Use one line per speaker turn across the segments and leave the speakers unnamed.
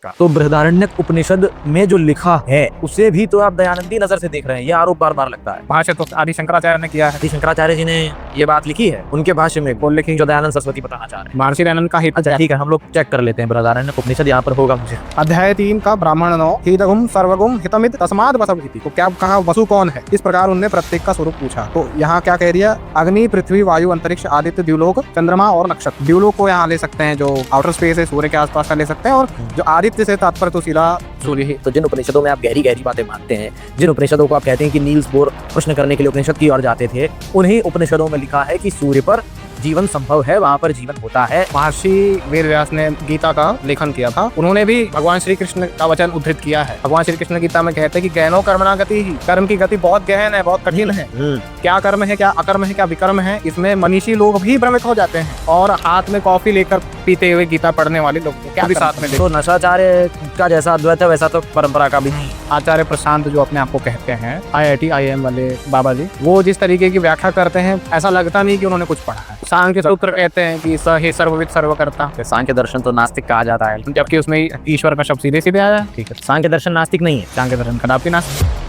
तो बृहदारण्यक उपनिषद में जो लिखा है उसे भी तो आप दयानंदी नजर से देख रहे हैं। ये आरोप बार बार लगता है।
भाष्य तो आदि शंकराचार्य ने किया है।
आदि शंकराचार्य जी ने ये बात लिखी है उनके भाष्य में,
बोल लिखी
जो दयानंद सरस्वती बताना चाह रहे हैं।
महर्षि दयानंद का ही।
अच्छा ठीक है, हम लोग चेक कर लेते हैं। बृहदारण्यक उपनिषद यहाँ पर होगा मुझे।
अध्याय 3 का ब्राह्मण 9 हितगुम सर्वगुम हितमित तस्माद वसव इति। तो क्या कहा वसु कौन है, इस प्रकार उनने प्रत्येक का स्वरूप पूछा। तो यहाँ क्या कह दिया, अग्नि पृथ्वी वायु अंतरिक्ष आदित्य द्युलोक चंद्रमा और नक्षत्र। द्युलोक को यहाँ ले सकते हैं जो आउटर स्पेस है, सूर्य के आसपास का ले सकते हैं, और जो आदित्य से तात्पर्य तो सीधा सूर्य ही।
तो जिन उपनिषदों में आप गहरी गहरी बातें मानते हैं, जिन उपनिषदों को आप कहते हैं कि नील्स बोर प्रश्न करने के लिए उपनिषद की ओर जाते थे, उन्हीं उपनिषदों में लिखा है कि सूर्य पर जीवन संभव है, वहां पर जीवन होता है।
महर्षि वेदव्यास ने गीता का लेखन किया था, उन्होंने भी भगवान श्री कृष्ण का वचन उद्धृत किया है। भगवान श्री कृष्ण गीता में कहते हैं कि गहनो कर्मणा गति ही, कर्म की गति बहुत गहन है, बहुत कठिन है। क्या कर्म है, क्या अकर्म है, क्या विकर्म है, इसमें मनीषी लोग भी भ्रमित हो जाते हैं। और हाथ में कॉफी लेकर पीते हुए गीता पढ़ने वाले लोग क्या भी साथ में।
तो नशाचार्य का जैसा अद्वैत है वैसा तो परंपरा का भी नहीं।
आचार्य प्रशांत जो अपने आप को कहते हैं IIT IIM वाले बाबा जी, वो जिस तरीके की व्याख्या करते हैं ऐसा लगता नहीं कि उन्होंने कुछ पढ़ा है। सांख्य सूत्र कहते हैं कि स हे सर्वविद सर्वकर्ता।
सांख्य दर्शन तो नास्तिक कहा जाता है,
जबकि उसमें ईश्वर का शब्द सीधे सीधे आया।
ठीक है, सांख्य दर्शन नास्तिक नहीं है।
सांख्य दर्शन कदापि नास्तिक।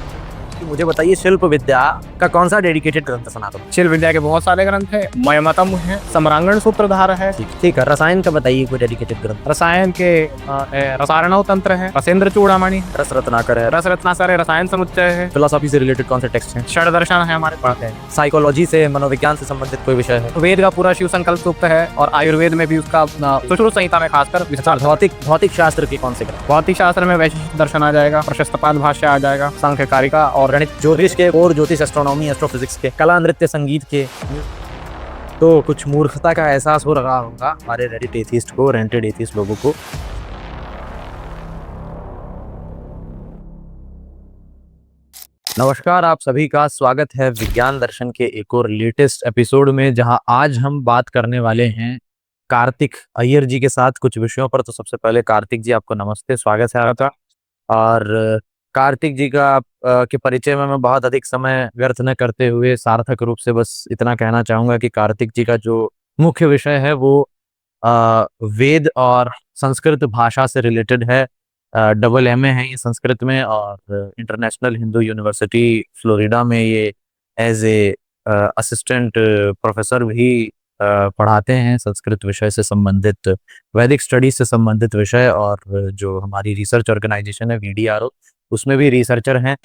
मुझे बताइए, शिल्प विद्या का कौन सा डेडिकेटेड ग्रंथ सुना दो।
शिल्प विद्या के बहुत सारे ग्रंथ है, मयमतम है, सम्रांगण सूत्रधार है।
ठीक है, रसायन का बताइए कोई डेडिकेटेड ग्रंथ।
रसायन के रसायनव तंत्र है, रसेंद्र चूड़ामणि,
रस रत्नाकर है,
रस रत्नाकर है, रसायन समुच्चय है।
फिलोसॉफी से रिलेटेड कौन से टेक्स्ट हैं।
षड दर्शन है हमारे पास है।
साइकोलॉजी से, मनोविज्ञान से संबंधित कोई विषय है।
वेद का पूरा शिव संकल्प सूक्त है, और आयुर्वेद में भी उसका सुश्रुत संहिता में खासकर विस्तार।
भौतिक शास्त्र के कौन से ग्रंथ।
भौतिक शास्त्र में वैशिष्ट दर्शन आ जाएगा, प्रशस्तपाद भाष्य आ जाएगा, सांख्य कारिका और
गणित ज्योतिष के और ज्योतिष एस्ट्रोनॉमी एस्ट्रोफिजिक्स के, कला नृत्य संगीत के। तो कुछ मूर्खता का एहसास हो रहा होगा हमारे रेडिट एथिस्ट को, रेंटेड एथिस्ट लोगों को। नमस्कार, आप सभी का स्वागत है विज्ञान दर्शन के एक और लेटेस्ट एपिसोड में, जहां आज हम बात करने वाले हैं कार्तिक अय्यर जी के साथ कुछ विषयों पर। तो सबसे पहले कार्तिक जी, आपको नमस्ते, स्वागत है आपका। और कार्तिक जी का के परिचय में मैं बहुत अधिक समय व्यर्थ न करते हुए सार्थक रूप से बस इतना कहना चाहूंगा कि कार्तिक जी का जो मुख्य विषय है वो वेद और संस्कृत भाषा से रिलेटेड है। AA है ये संस्कृत में, और इंटरनेशनल हिंदू यूनिवर्सिटी फ्लोरिडा में ये एज ए असिस्टेंट प्रोफेसर भी पढ़ाते हैं संस्कृत विषय से संबंधित, वैदिक स्टडीज से संबंधित विषय। और जो हमारी रिसर्च ऑर्गेनाइजेशन है VDRO, उसमें भी रिसर्चर हैं।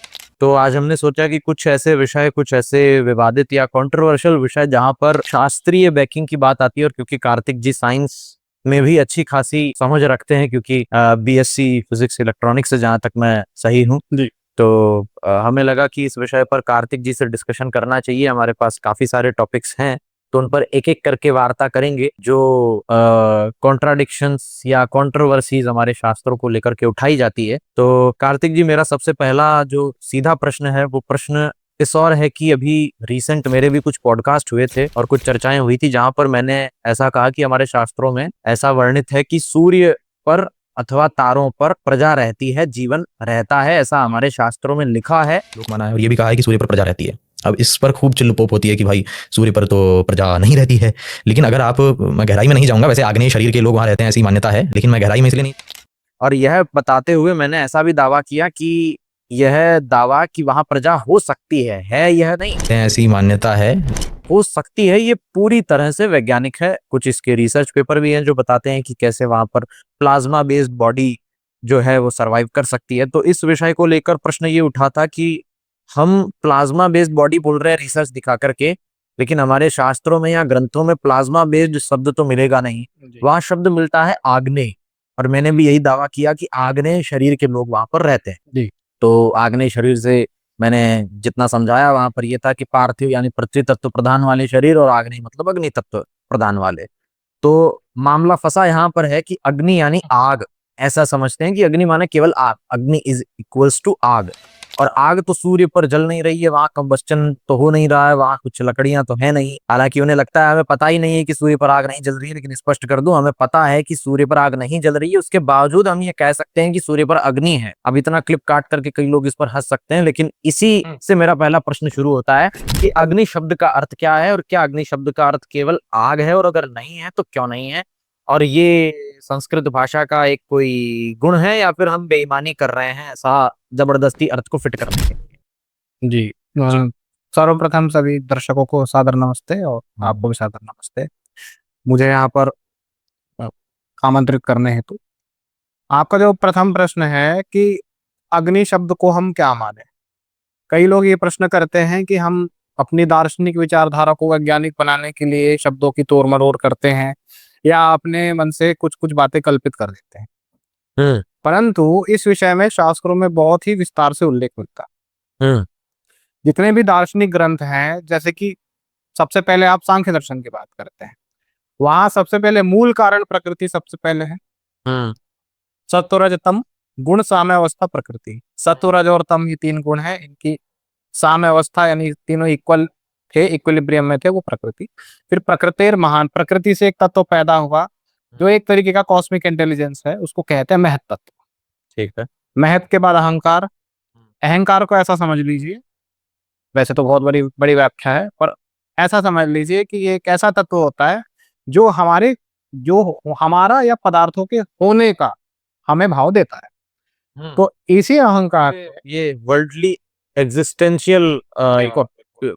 तो आज हमने सोचा कि कुछ ऐसे विषय, कुछ ऐसे विवादित या कंट्रोवर्शियल विषय जहां पर शास्त्रीय बैकिंग की बात आती है, और क्योंकि कार्तिक जी साइंस में भी अच्छी खासी समझ रखते हैं, क्योंकि BSc फिजिक्स इलेक्ट्रॉनिक्स से जहां तक मैं सही हूँ जी, तो हमें लगा कि इस विषय पर कार्तिक जी से डिस्कशन करना चाहिए। हमारे पास काफी सारे टॉपिक्स हैं, तो उन पर एक एक करके वार्ता करेंगे। जो कॉन्ट्राडिक्शंस या कंट्रोवर्सीज हमारे शास्त्रों को लेकर के उठाई जाती है। तो कार्तिक जी, मेरा सबसे पहला जो सीधा प्रश्न है वो प्रश्न इस और है कि अभी रिसेंट मेरे भी कुछ पॉडकास्ट हुए थे और कुछ चर्चाएं हुई थी, जहां पर मैंने ऐसा कहा कि हमारे शास्त्रों में ऐसा वर्णित है कि सूर्य पर अथवा तारों पर प्रजा रहती है, जीवन रहता है, ऐसा हमारे शास्त्रों में लिखा है,
माना है। और ये भी कहा है कि सूर्य पर प्रजा रहती है। अब इस पर खूब चिल्लपोप होती है कि भाई सूर्य पर तो प्रजा नहीं रहती है। लेकिन अगर आप, मैं गहराई में नहीं जाऊंगा, वैसे आग्नेय शरीर के लोग वहां रहते हैं ऐसी मान्यता है, लेकिन मैं गहराई में इसलिए नहीं।
और यह बताते हुए मैंने ऐसा भी दावा किया कि यह दावा कि वहां प्रजा हो सकती है यह नहीं,
ऐसी मान्यता है,
हो सकती है, ये पूरी तरह से वैज्ञानिक है। कुछ इसके रिसर्च पेपर भी हैं जो बताते हैं कि कैसे वहां पर प्लाज्मा बेस्ड बॉडी जो है वो सरवाइव कर सकती है। तो इस विषय को लेकर प्रश्न ये उठा था कि हम प्लाज्मा बेस्ड बॉडी बोल रहे हैं रिसर्च दिखा करके, लेकिन हमारे शास्त्रों में या ग्रंथों में प्लाज्मा बेस्ड शब्द तो मिलेगा नहीं, वहां शब्द मिलता है आग्नेय। और मैंने भी यही दावा किया कि आग्नेय शरीर के लोग वहां पर रहते हैं। तो आग्नेय शरीर से मैंने जितना समझाया वहां पर यह था कि पार्थिव यानी पृथ्वी तत्व प्रधान वाले शरीर, और आग्नेय मतलब अग्नि तत्व प्रधान वाले। तो मामला फंसा यहाँ पर है कि अग्नि यानी आग, ऐसा समझते हैं कि अग्नि माने केवल आग, अग्नि इज इक्वल्स टू आग। और आग तो सूर्य पर जल नहीं रही है, वहां कंबस्टन तो हो नहीं रहा है, वहां कुछ लकड़ियां तो है नहीं। हालांकि उन्हें लगता है हमें पता ही नहीं है कि सूर्य पर आग नहीं जल रही है, लेकिन स्पष्ट कर दूं, हमें पता है कि सूर्य पर आग नहीं जल रही है। उसके बावजूद हम ये कह सकते हैं कि सूर्य पर अग्नि है। अब इतना क्लिप काट करके कई लोग इस पर हंस सकते हैं, लेकिन इसी से मेरा पहला प्रश्न शुरू होता है कि अग्नि शब्द का अर्थ क्या है, और क्या अग्नि शब्द का अर्थ केवल आग है, और अगर नहीं है तो क्यों नहीं है। और ये संस्कृत भाषा का एक कोई गुण है या फिर हम बेईमानी कर रहे हैं ऐसा जबरदस्ती अर्थ को फिट करने के लिए?
जी सर्वप्रथम सभी दर्शकों को सादर नमस्ते और आपको भी सादर नमस्ते। मुझे यहाँ पर आमंत्रित करने हेतु। आपका जो प्रथम प्रश्न है कि अग्नि शब्द को हम क्या माने, कई लोग ये प्रश्न करते हैं कि हम अपनी दार्शनिक विचारधारा को वैज्ञानिक बनाने के लिए शब्दों की तोड़ मरोड़ करते हैं या अपने मन से कुछ कुछ बातें कल्पित कर देते हैं, परंतु इस विषय में शास्त्रों में बहुत ही विस्तार से उल्लेख मिलता है। जितने भी दार्शनिक ग्रंथ हैं, जैसे कि सबसे पहले आप सांख्य दर्शन की बात करते हैं, वहां सबसे पहले मूल कारण प्रकृति सबसे पहले है। सत्व रज तम गुण साम्य अवस्था प्रकृति। सत्व रज और तम ये तीन गुण है, इनकी साम्य अवस्था यानी तीनों इक्वल थे, इक्विलिब्रियम में थे, वो प्रकृति। फिर प्रकृतिर महान, प्रकृति से एक तत्व पैदा हुआ जो एक तरीके का कॉस्मिक इंटेलिजेंस है, उसको कहते हैं महत तत्व।
ठीक है।
महत के बाद अहंकार। अहंकार को ऐसा समझ लीजिए, वैसे तो बहुत बड़ी बड़ी व्याख्या है, पर ऐसा समझ लीजिए कि ये एक ऐसा तत्व होता है जो हमारा या पदार्थों के होने का हमें भाव देता है। तो इसी अहंकार
ये वर्ल्डली एग्जिस्टेंशियल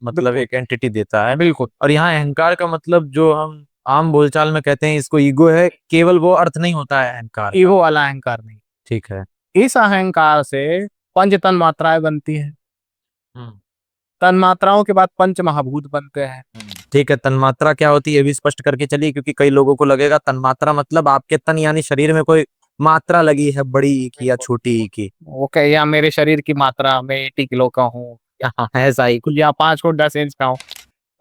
मतलब एक एंटिटी देता है।
बिल्कुल।
और यहाँ अहंकार का मतलब जो हम आम बोलचाल में कहते हैं इसको ईगो है, केवल वो अर्थ नहीं होता है अहंकार।
ईगो वाला अहंकार नहीं।
ठीक है।
इस अहंकार से पंच तन मात्राएं बनती हैं। तन मात्राओं के बाद पंच महाभूत बनते हैं।
ठीक है। तन्मात्रा क्या होती है ये भी स्पष्ट करके चलिए, क्योंकि कई लोगों को लगेगा तन्मात्रा मतलब आपके तन यानी शरीर में कोई मात्रा लगी है, बड़ी ई की या छोटी ई की।
ओके, या मेरे शरीर की मात्रा मैं 80 किलो का हूँ
ऐसा ही कुछ,
या 5 फुट 10 इंच का हूँ।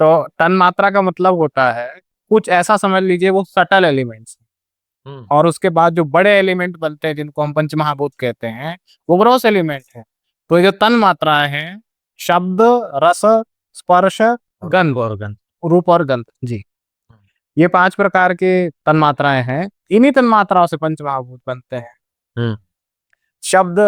तो तन मात्रा का मतलब होता है कुछ ऐसा, समझ लीजिए वो सटल एलिमेंट्स, और उसके बाद जो बड़े एलिमेंट बनते हैं जिनको हम पंच महाभूत कहते हैं वो ग्रॉस एलिमेंट है। तो ये जो तन मात्राएं हैं, शब्द, रस, स्पर्श, गंध
और गंध,
रूप और गंध, जी, ये 5 प्रकार के तन मात्राएं हैं। इन्हीं तन मात्राओं से पंच महाभूत बनते हैं। शब्द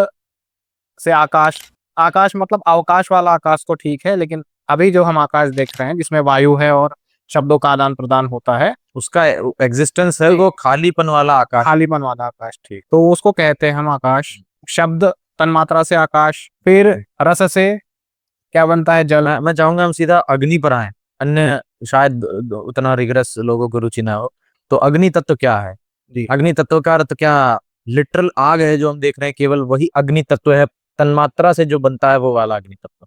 से आकाश, आकाश मतलब अवकाश वाला आकाश तो ठीक है, लेकिन अभी जो हम आकाश देख रहे हैं जिसमें वायु है और शब्दों का आदान प्रदान होता है,
उसका एग्जिस्टेंस है वो खालीपन वाला आकाश।
खालीपन वाला आकाश, ठीक, तो उसको कहते हैं हम आकाश। शब्द तन्मात्रा से आकाश। फिर रस से क्या बनता है? जल।
मैं चाहूंगा हम सीधा अग्नि पर आए, अन्य शायद उतना रिगरस लोगों को रुचि ना हो। तो अग्नि तत्व क्या है? अग्नि तत्व का अर्थ क्या लिटरल आग है जो हम देख रहे हैं, केवल वही अग्नि तत्व है? तन्मात्रा से जो बनता है वो वाला अग्नि तत्व?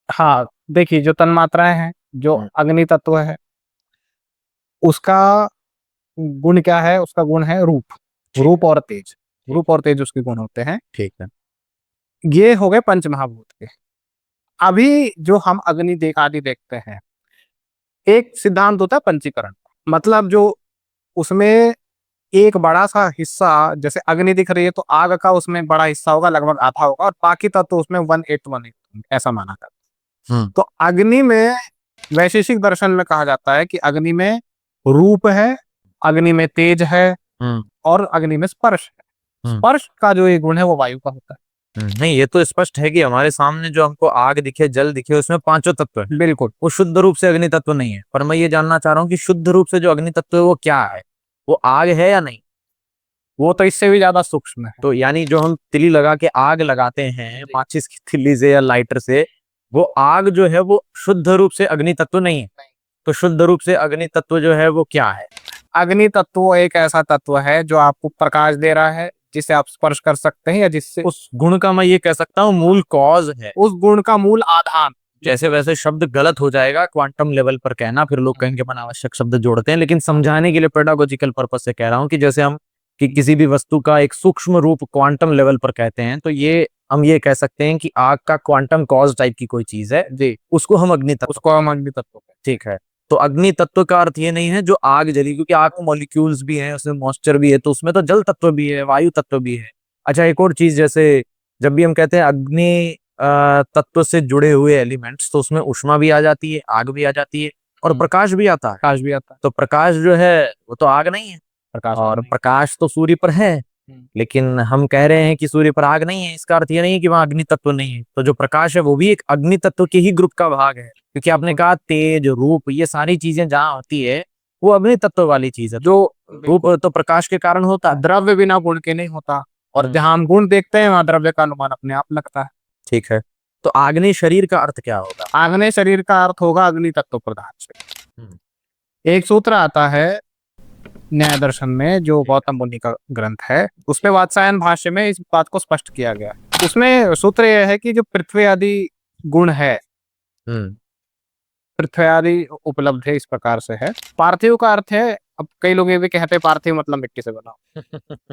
हाँ, देखिए जो तन्मात्राएं हैं, जो अग्नि तत्व है, उसका गुण क्या है? उसका गुण है रूप। रूप और तेज। रूप और तेज उसके गुण होते हैं।
ठीक है।
ये हो गए पंच महाभूत के। अभी जो हम अग्नि आदि देखते हैं, एक सिद्धांत होता है पंचीकरण, मतलब जो उसमें एक बड़ा सा हिस्सा, जैसे अग्नि दिख रही है तो आग का उसमें बड़ा हिस्सा होगा, लगभग आधा होगा, और बाकी तत्व तो उसमें 1/8 ऐसा माना जाता है। तो अग्नि में वैशेषिक दर्शन में कहा जाता है कि अग्नि में रूप है, अग्नि में तेज है, और अग्नि में स्पर्श है। स्पर्श का जो ये गुण है वो वायु का होता है।
नहीं, ये तो स्पष्ट है कि हमारे सामने जो हमको आग दिखे, जल दिखे, उसमें 5 तत्व है।
बिल्कुल,
वो शुद्ध रूप से अग्नि तत्व नहीं है। पर मैं ये जानना चाह रहा हूँ कि शुद्ध रूप से जो अग्नि तत्व है वो क्या है? वो आग है या नहीं?
वो तो इससे भी ज्यादा सूक्ष्म है।
तो यानी जो हम तिली लगा के आग लगाते हैं माचिस की तिल्ली से या लाइटर से, वो आग जो है वो शुद्ध रूप से अग्नि तत्व नहीं है। तो शुद्ध रूप से अग्नि तत्व जो है वो क्या है?
अग्नि तत्व एक ऐसा तत्व है जो आपको प्रकाश दे रहा है, जिसे आप स्पर्श कर सकते हैं, या जिससे
उस गुण का मैं ये कह सकता हूँ मूल कॉज है,
उस गुण का मूल आधार।
जैसे वैसे शब्द गलत हो जाएगा क्वांटम लेवल पर कहना, फिर लोग कहेंगे अपन आवश्यक शब्द जोड़ते हैं, लेकिन समझाने के लिए पेडागोजिकल पर्पस से कह रहा हूँ कि जैसे हम कि किसी भी वस्तु का एक सूक्ष्म रूप क्वांटम लेवल पर कहते हैं, तो ये हम ये कह सकते हैं कि आग का क्वांटम कॉज टाइप की कोई चीज है जी, उसको हम अग्नि तत्व। ठीक है। तो अग्नि तत्व का अर्थ ये नहीं है जो आग जली, क्योंकि आग में मॉलिक्यूल्स भी हैं, उसमें मॉइस्चर भी है, तो उसमें तो जल तत्व भी है, वायु तत्व भी है। अच्छा, एक और चीज, जैसे जब भी हम कहते हैं अग्नि तत्व से जुड़े हुए एलिमेंट्स, तो उसमें उष्मा भी आ जाती है, आग भी आ जाती है, और प्रकाश भी आता है। तो प्रकाश जो है वो तो आग नहीं है। और प्रकाश तो सूर्य पर है, लेकिन हम कह रहे हैं कि सूर्य पर आग नहीं है, इसका अर्थ ये नहीं है कि वहां अग्नि तत्व नहीं है। तो जो प्रकाश है वो भी एक अग्नि तत्व के ही ग्रुप का भाग है, क्योंकि आपने कहा तेज, रूप, ये सारी चीजें जहाँ होती है वो अग्नि तत्व वाली चीज है।
जो
रूप तो प्रकाश के कारण होता है।
द्रव्य बिना गुण के नहीं होता, और जहां हम गुण देखते हैं वहां द्रव्य का अनुमान अपने आप लगता है।
ठीक है, तो आग्नेय शरीर का अर्थ क्या होगा?
आग्नेय शरीर का अर्थ होगा अग्नि तत्व प्रधान शरीर। एक सूत्र आता है न्याय दर्शन में, जो गौतम मुनि का ग्रंथ है, उसमें वात्सायन भाष्य में इस बात को स्पष्ट किया गया है। उसमें सूत्र यह है कि जो पृथ्वी आदि गुण है,
हम्म
पृथ्वी आदि उपलब्ध है, इस प्रकार से है। पार्थिव का अर्थ है, अब कई लोग ये भी कहते हैं पार्थिव मतलब मिट्टी से बना हो।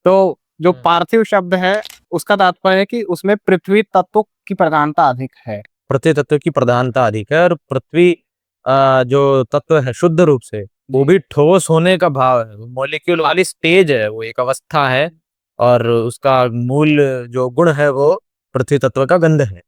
तो जो पार्थिव शब्द है उसका तात्पर्य है कि उसमें पृथ्वी तत्व की प्रधानता अधिक है।
पृथ्वी तत्व की प्रधानता अधिक है, और पृथ्वी जो तत्व है शुद्ध रूप से वो भी ठोस होने का भाव है, मॉलिक्यूल वाली स्टेज है, वो एक अवस्था है, और उसका मूल जो गुण है वो पृथ्वी तत्व का गंध है,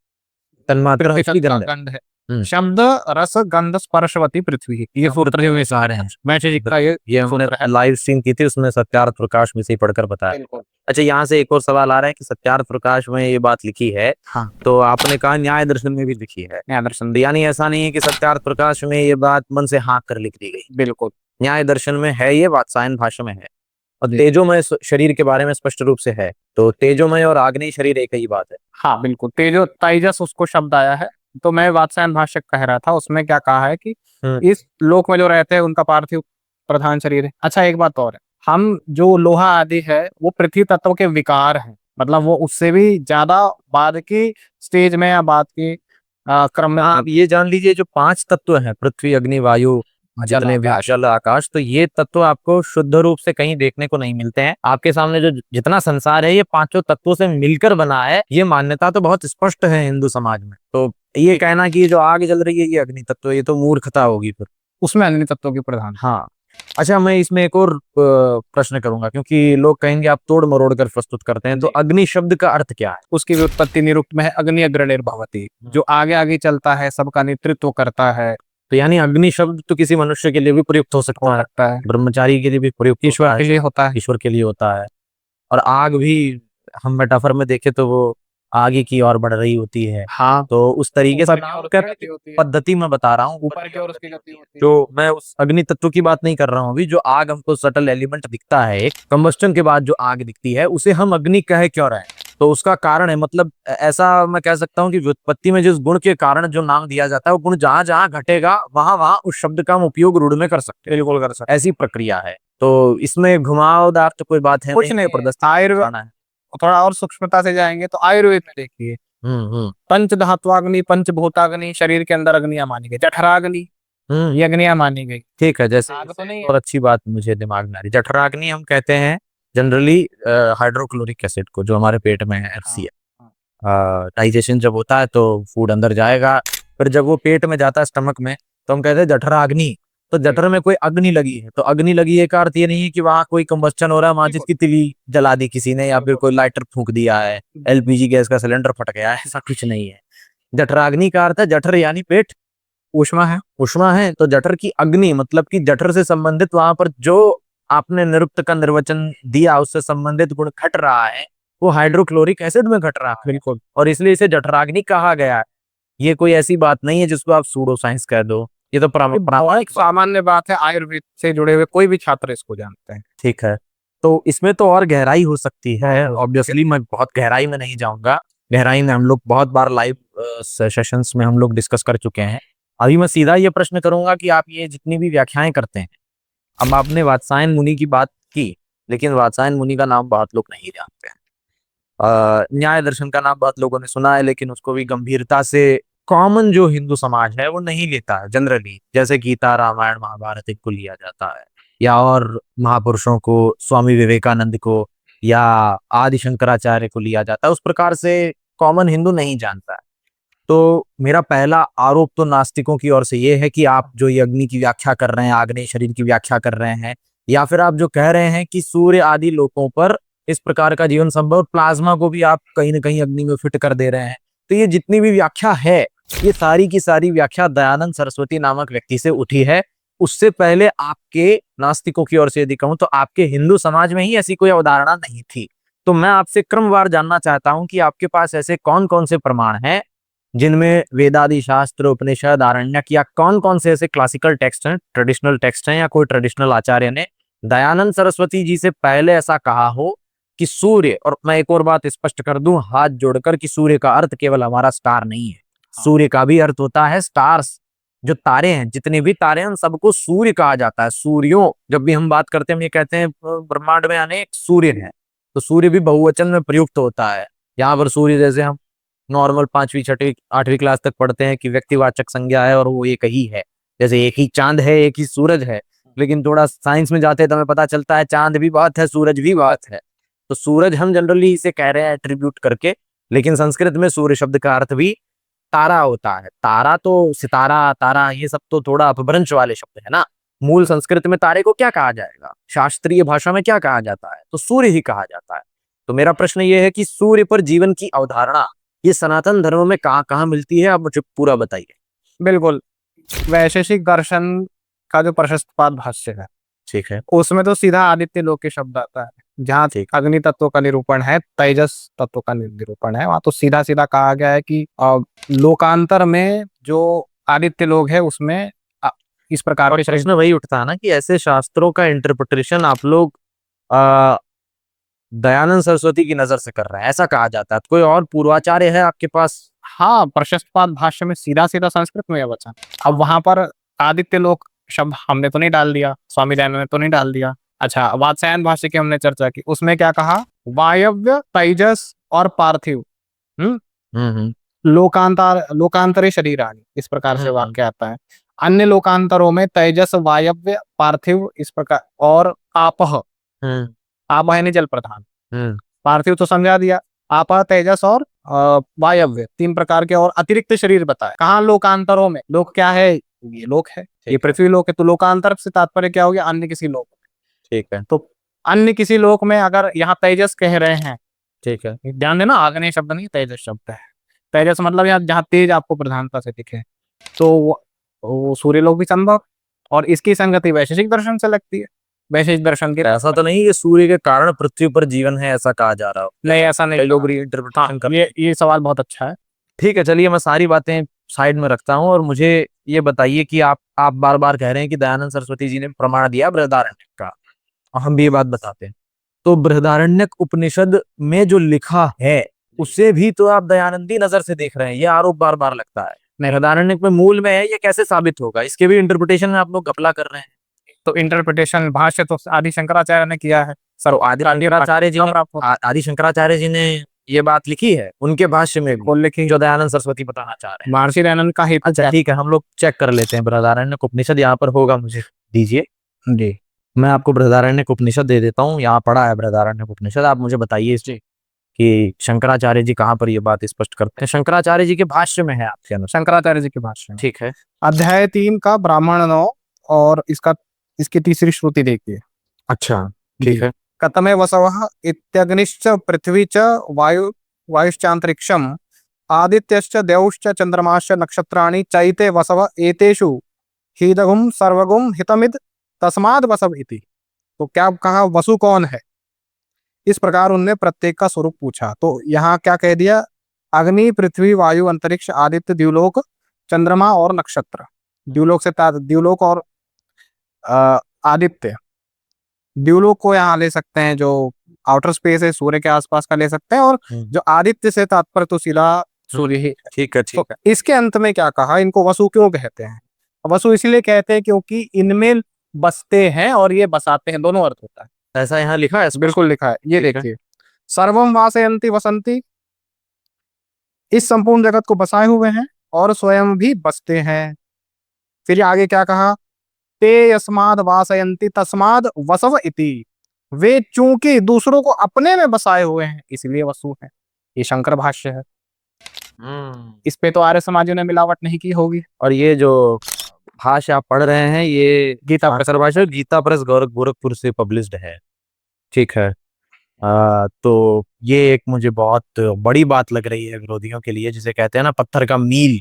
तन्मात्रा
पृथ्वी
उसकी
तत्व का
गंध है।
गंध है। शब्द रस गंध स्पर्शवती पृथ्वी, ये सूत्र जो ये सारे हैं मैच जी का
ये हमने
सूत्र है।
लाइव स्ट्रीम की थी, उसमें सत्यार्थ प्रकाश में से ही पढ़कर बताया।
बिल्कुल।
अच्छा, यहाँ से एक और सवाल आ रहा है कि सत्यार्थ प्रकाश में ये बात लिखी है,
हाँ,
तो आपने कहा न्याय दर्शन में भी लिखी है,
न्याय दर्शन
तो यानी ऐसा नहीं है कि सत्यार्थ प्रकाश में ये बात मन से हाँक कर लिख दी गई।
बिल्कुल
न्याय दर्शन में है, ये वात्सायन भाष्य में है, और
जी।
तेजोमय शरीर के बारे में स्पष्ट रूप से है। तो तेजोमय और आग्नेय शरीर एक ही बात है।
हाँ बिल्कुल, तेजो तेजस उसको शब्द आया है। तो मैं वात्सायन भाष्य कह रहा था, उसमें क्या कहा है कि इस लोक में जो रहते हैं उनका पार्थिव प्रधान शरीर है। अच्छा, एक बात और है, हम जो लोहा आदि है वो पृथ्वी तत्व के विकार हैं, मतलब वो उससे भी ज्यादा बाद की स्टेज में या बाद की क्रम में।
आप ये जान लीजिए, जो 5 तत्व हैं, पृथ्वी अग्नि वायु जितने भी जल आकाश, तो ये तत्व आपको शुद्ध रूप से कहीं देखने को नहीं मिलते हैं। आपके सामने जो जितना संसार है ये 5 तत्वों से मिलकर बना है, ये मान्यता तो बहुत स्पष्ट है हिंदू समाज में। तो ये कहना कि जो आग जल रही है ये अग्नि तत्व, ये तो मूर्खता होगी फिर।
उसमें अग्नि तत्व की प्रधान।
हाँ। अच्छा, मैं इसमें एक और प्रश्न करूंगा, क्योंकि लोग कहेंगे आप तोड़ मरोड़ कर प्रस्तुत करते हैं, तो अग्नि शब्द का अर्थ क्या है?
उसकी व्युत्पत्ति निरुक्त में है, अग्नि अग्रणिर्भवति, जो आगे आगे चलता है, सबका नेतृत्व करता है।
तो यानी अग्नि शब्द तो किसी मनुष्य के लिए भी प्रयुक्त हो सकता है, ब्रह्मचारी के लिए भी प्रयुक्त,
ईश्वर के लिए होता है।
ईश्वर के लिए होता है। और आग भी हम मेटाफर में देखें तो वो आगे की ओर बढ़ रही होती है।
हाँ,
तो उस तरीके से
होती
पद्धति में बता रहा हूँ,
ऊपर की ओर उसकी गति होती है।
जो मैं उस अग्नि तत्व की बात नहीं कर रहा हूँ अभी। जो आग हमको सटल एलिमेंट दिखता है, एक कंबस्टन के बाद जो आग दिखती है, उसे हम अग्नि कह क्यों रहे हैं? तो उसका कारण है, मतलब ऐसा मैं कह सकता हूँ कि व्युत्पत्ति में जिस गुण के कारण जो नाम दिया जाता है, वो गुण जहां जहां घटेगा वहां वहां उस शब्द का हम उपयोग रूढ़ में कर सकते हैं। बिल्कुल कर सकते, ऐसी प्रक्रिया है। तो इसमें घुमावदार तो कोई बात है
कुछ नहीं,
प्रदर्शित
आयुर्वेद
है।
थोड़ा और सूक्ष्मता से जाएंगे तो आयुर्वेद में देखिए, पंच धात्वाग्नि, पंचभूताग्नि, शरीर के अंदर अग्नियां मानी गई। जठराग्नि, ये अग्नियां मानी गई।
ठीक है, जैसे
आग तो नहीं है।
और अच्छी बात मुझे दिमाग में आ रही, जठराग्नि हम कहते हैं जनरली हाइड्रोक्लोरिक एसिड को, जो हमारे पेट में है, HCl। डाइजेशन जब होता है तो फूड अंदर जाएगा, फिर जब वो पेट में जाता है स्टमक में, तो हम कहते हैं जठराग्नि। तो जठर में कोई अग्नि लगी है, तो अग्नि लगी है का अर्थ ये नहीं है कि वहां कोई कंबस्टन हो रहा है, माचिस की तिली जला दी किसी ने, या फिर कोई लाइटर फूंक दिया है, LPG गैस का सिलेंडर फट गया है, ऐसा कुछ नहीं है। जठराग्नि का अर्थ है, जठर यानी पेट,
ऊष्मा है,
उष्मा है, तो जठर की अग्नि मतलब कि जठर से संबंधित वहां पर जो आपने निरुक्त का निर्वचन दिया, उससे संबंधित गुण घट रहा है, वो हाइड्रोक्लोरिक एसिड में घट रहा है। बिल्कुल, और इसलिए इसे जठराग्नि कहा गया है। ये कोई ऐसी बात नहीं है जिसको आप सूडो साइंस कह दो, ये तो
एक सामान्य बात है, आयुर्वेद से जुड़े हुए कोई भी छात्र इसको जानते हैं।
ठीक है, तो इसमें तो और गहराई हो सकती है। ऑब्वियसली मैं बहुत गहराई में नहीं जाऊंगा, गहराई में हम लोग बहुत बार लाइव सेशंस में हम लोग डिस्कस कर चुके हैं। अभी मैं सीधा ये प्रश्न करूंगा कि आप ये जितनी भी व्याख्याएं करते हैं, अब आपने वात्सायन मुनि की बात की, लेकिन वात्सायन मुनि का नाम बहुत लोग नहीं जानते हैं। न्याय दर्शन का नाम बहुत लोगों ने सुना है, लेकिन उसको भी गंभीरता से कॉमन जो हिंदू समाज है वो नहीं लेता है जनरली। जैसे गीता, रामायण, महाभारत इनको लिया जाता है, या और महापुरुषों को, स्वामी विवेकानंद को, या आदि शंकराचार्य को लिया जाता है, उस प्रकार से कॉमन हिंदू नहीं जानता है। तो मेरा पहला आरोप तो नास्तिकों की ओर से ये है कि आप जो ये अग्नि की व्याख्या कर रहे हैं, आग्नेय शरीर की व्याख्या कर रहे हैं, या फिर आप जो कह रहे हैं कि सूर्य आदि लोकों पर इस प्रकार का जीवन संभव, प्लाज्मा को भी आप कहीं ना कहीं अग्नि में फिट कर दे रहे हैं, तो ये जितनी भी व्याख्या है, ये सारी की सारी व्याख्या दयानंद सरस्वती नामक व्यक्ति से उठी है। उससे पहले आपके नास्तिकों की ओर से यदि कहूं तो आपके हिंदू समाज में ही ऐसी कोई अवधारणा नहीं थी। तो मैं आपसे क्रमवार जानना चाहता हूं कि आपके पास ऐसे कौन कौन से प्रमाण हैं जिनमें वेदादि शास्त्र, उपनिषद, आरण्यक या कौन कौन से ऐसे क्लासिकल टेक्स्ट हैं, ट्रेडिशनल टेक्स्ट हैं, या कोई ट्रेडिशनल आचार्य ने दयानंद सरस्वती जी से पहले ऐसा कहा हो कि सूर्य, और मैं एक और बात स्पष्ट कर दूं हाथ जोड़कर, कि सूर्य का अर्थ केवल हमारा स्टार नहीं है, सूर्य का भी अर्थ होता है स्टार्स। जो तारे हैं, जितने भी तारे हैं, उन सबको सूर्य कहा जाता है। सूर्यों, जब भी हम बात करते हैं, हम ये कहते हैं ब्रह्मांड में अनेक सूर्य हैं, तो सूर्य भी बहुवचन में प्रयुक्त होता है। यहाँ पर सूर्य जैसे हम नॉर्मल 5वीं 6वीं 8वीं क्लास तक पढ़ते हैं कि व्यक्तिवाचक संज्ञा है और वो एक ही है, जैसे एक ही चांद है, एक ही सूरज है। लेकिन थोड़ा साइंस में जाते हैं तो हमें पता चलता है चांद भी बहुत है, सूरज भी बहुत है। तो सूरज हम जनरली इसे कह रहे हैं एट्रीब्यूट करके, लेकिन संस्कृत में सूर्य शब्द का अर्थ भी तारा होता है। तारा तो सितारा, तारा, ये सब तो थोड़ा अपभ्रंश वाले शब्द है ना। मूल संस्कृत में तारे को क्या कहा जाएगा, शास्त्रीय भाषा में क्या कहा जाता है, तो सूर्य ही कहा जाता है। तो मेरा प्रश्न ये है कि सूर्य पर जीवन की अवधारणा ये सनातन धर्म में कहाँ कहाँ मिलती है, आप मुझे पूरा बताइए।
बिल्कुल। वैशेषिक दर्शन का जो प्रशस्त भाष्य है,
ठीक है।
उसमें तो सीधा आदित्य लोक के शब्द आता है। जहाँ अग्नि तत्व का निरूपण है, तेजस तत्व का निरूपण है, वहां तो सीधा सीधा कहा गया है कि लोकांतर में जो आदित्य लोक है उसमें इस प्रकार के
प्रश्न वही उठता है ना कि ऐसे शास्त्रों का इंटरप्रिटेशन आप लोग दयानंद सरस्वती की नजर से कर रहे हैं, ऐसा कहा जाता है। कोई और पूर्वाचार्य है आपके पास?
हाँ, प्रशस्त भाष्य में सीधा सीधा संस्कृत में यह वचन। अब वहां पर आदित्य लोक शब्द हमने तो नहीं डाल दिया, स्वामी दयानंद ने तो नहीं डाल दिया। अच्छा, वात्स्यायन भाष्य की हमने चर्चा की, उसमें क्या कहा, वायव्य, तेजस और पार्थिव लोकांतरे शरीराणि, इस प्रकार से वाक्य आता है। अन्य लोकांतरों में तेजस, वायव्य, पार्थिव, इस प्रकार, और आपह, आप है जल प्रधान, पार्थिव तो समझा दिया, आपह, तेजस और वायव्य, 3 प्रकार के और अतिरिक्त शरीर बताए। कहाँ लोकांतरों में, लोक क्या है, ये लोक है, ये पृथ्वी लोक है, तो लोकांतर से तात्पर्य क्या हो गया, अन्य किसी लोक।
ठीक है।
तो अन्य किसी लोक में अगर यहाँ तेजस कह रहे हैं,
ठीक है,
ध्यान देना, आग्नेय शब्द नहीं, तेजस शब्द है। तेजस मतलब यहाँ जहाँ तेज आपको प्रधानता से दिखे, तो वो सूर्य लोक भी संभव, और इसकी संगति वैशेषिक दर्शन से लगती है। वैशेषिक दर्शन के
ऐसा तो नहीं कि सूर्य के कारण पृथ्वी पर जीवन है, ऐसा कहा जा रहा हो?
नहीं, ऐसा नहीं,
लोग रीइंटरप्रिटेशन कर।
ये सवाल बहुत अच्छा है।
ठीक है, चलिए मैं सारी बातें साइड में रखता हूँ और मुझे ये बताइए कि आप बार बार कह रहे हैं कि दयानंद सरस्वती जी ने प्रमाण दिया बृहदारण्यक का, और हम भी ये बात बताते हैं। तो बृहदारण्यक उपनिषद में जो लिखा है उसे भी तो आप दयानंदी नजर से देख रहे हैं, ये आरोप बार बार लगता है। बृहदारण्यक में मूल में है, ये कैसे साबित होगा? इसके भी इंटरप्रिटेशन में आप लोग घपला कर रहे हैं।
तो इंटरप्रिटेशन भाष्य तो आदि शंकराचार्य ने किया है। सर,
आदि शंकराचार्य जी ने ये बात लिखी है उनके भाष्य में भी लिखी, जो दयानंद सरस्वती बताना चाह रहे हैं।
महर्षि दयानंद का ही।
अच्छा ठीक है, हम लोग चेक कर लेते हैं। बृहदारण्यक उपनिषद यहाँ पर होगा, मुझे दीजिए
जी।
मैं आपको बृहदारण्यक उपनिषद दे देता हूँ। यहाँ पढ़ा है बृहदारण्यक उपनिषद, आप मुझे बताइए इससे कि शंकराचार्य जी कहाँ पर ये बात स्पष्ट करते हैं। शंकराचार्य जी के भाष्य में है आपके अनुसार?
शंकराचार्य जी के भाष्य में।
ठीक है।
अध्याय 3 का ब्राह्मण 9 और इसकी तीसरी श्रुति देखिए।
अच्छा ठीक है।
कतमे वसवः इत्यग्निश्च पृथ्वी च वायुश्चांतरिक्षम आदित्यश्च देवश्च चंद्रमाश्च नक्षत्राणि चैते वसव एतेषु हीदगुम सर्वगुम हितमिद तस्माद वसव इति। तो क्या कहा, वसु कौन है? इस प्रकार उनने प्रत्येक का स्वरूप पूछा। तो यहाँ क्या कह दिया, अग्नि, पृथ्वी, वायु, अंतरिक्ष, आदित्य, द्युलोक, चंद्रमा और नक्षत्र। द्युलोक से द्युलोक और आदित्य। द्युलोक को यहाँ ले सकते हैं जो आउटर स्पेस है, सूर्य के आसपास का ले सकते हैं, और जो आदित्य से तात्पर्य तो सीधा सूर्य ही।
ठीक है, ठीक
है। इसके अंत में क्या कहा, इनको वसु क्यों कहते हैं? वसु इसलिए कहते हैं क्योंकि इनमें बसते हैं और ये बसाते हैं, दोनों अर्थ होता है।
ऐसा यहाँ लिखा है?
बिल्कुल लिखा है, ये देखिए, सर्वम वासयन्ति वसंती, इस संपूर्ण जगत को बसाए हुए हैं और स्वयं भी बसते हैं। फिर आगे क्या कहा, ते यस्माद वासयन्ति तस्माद वसव इति, वे चूंकि दूसरों को अपने में बसाए हुए हैं इसलिए वसु है। ये शंकर भाष्य है। इस पे तो आर्य समाजियों ने मिलावट नहीं की होगी।
और ये जो भाष्य आप पढ़ रहे हैं ये गीता प्रेस, गीता प्रेस गोरखपुर से पब्लिश्ड है। ठीक है। तो ये एक मुझे बहुत बड़ी बात लग रही है विरोधियों के लिए, जिसे कहते हैं ना पत्थर का मील।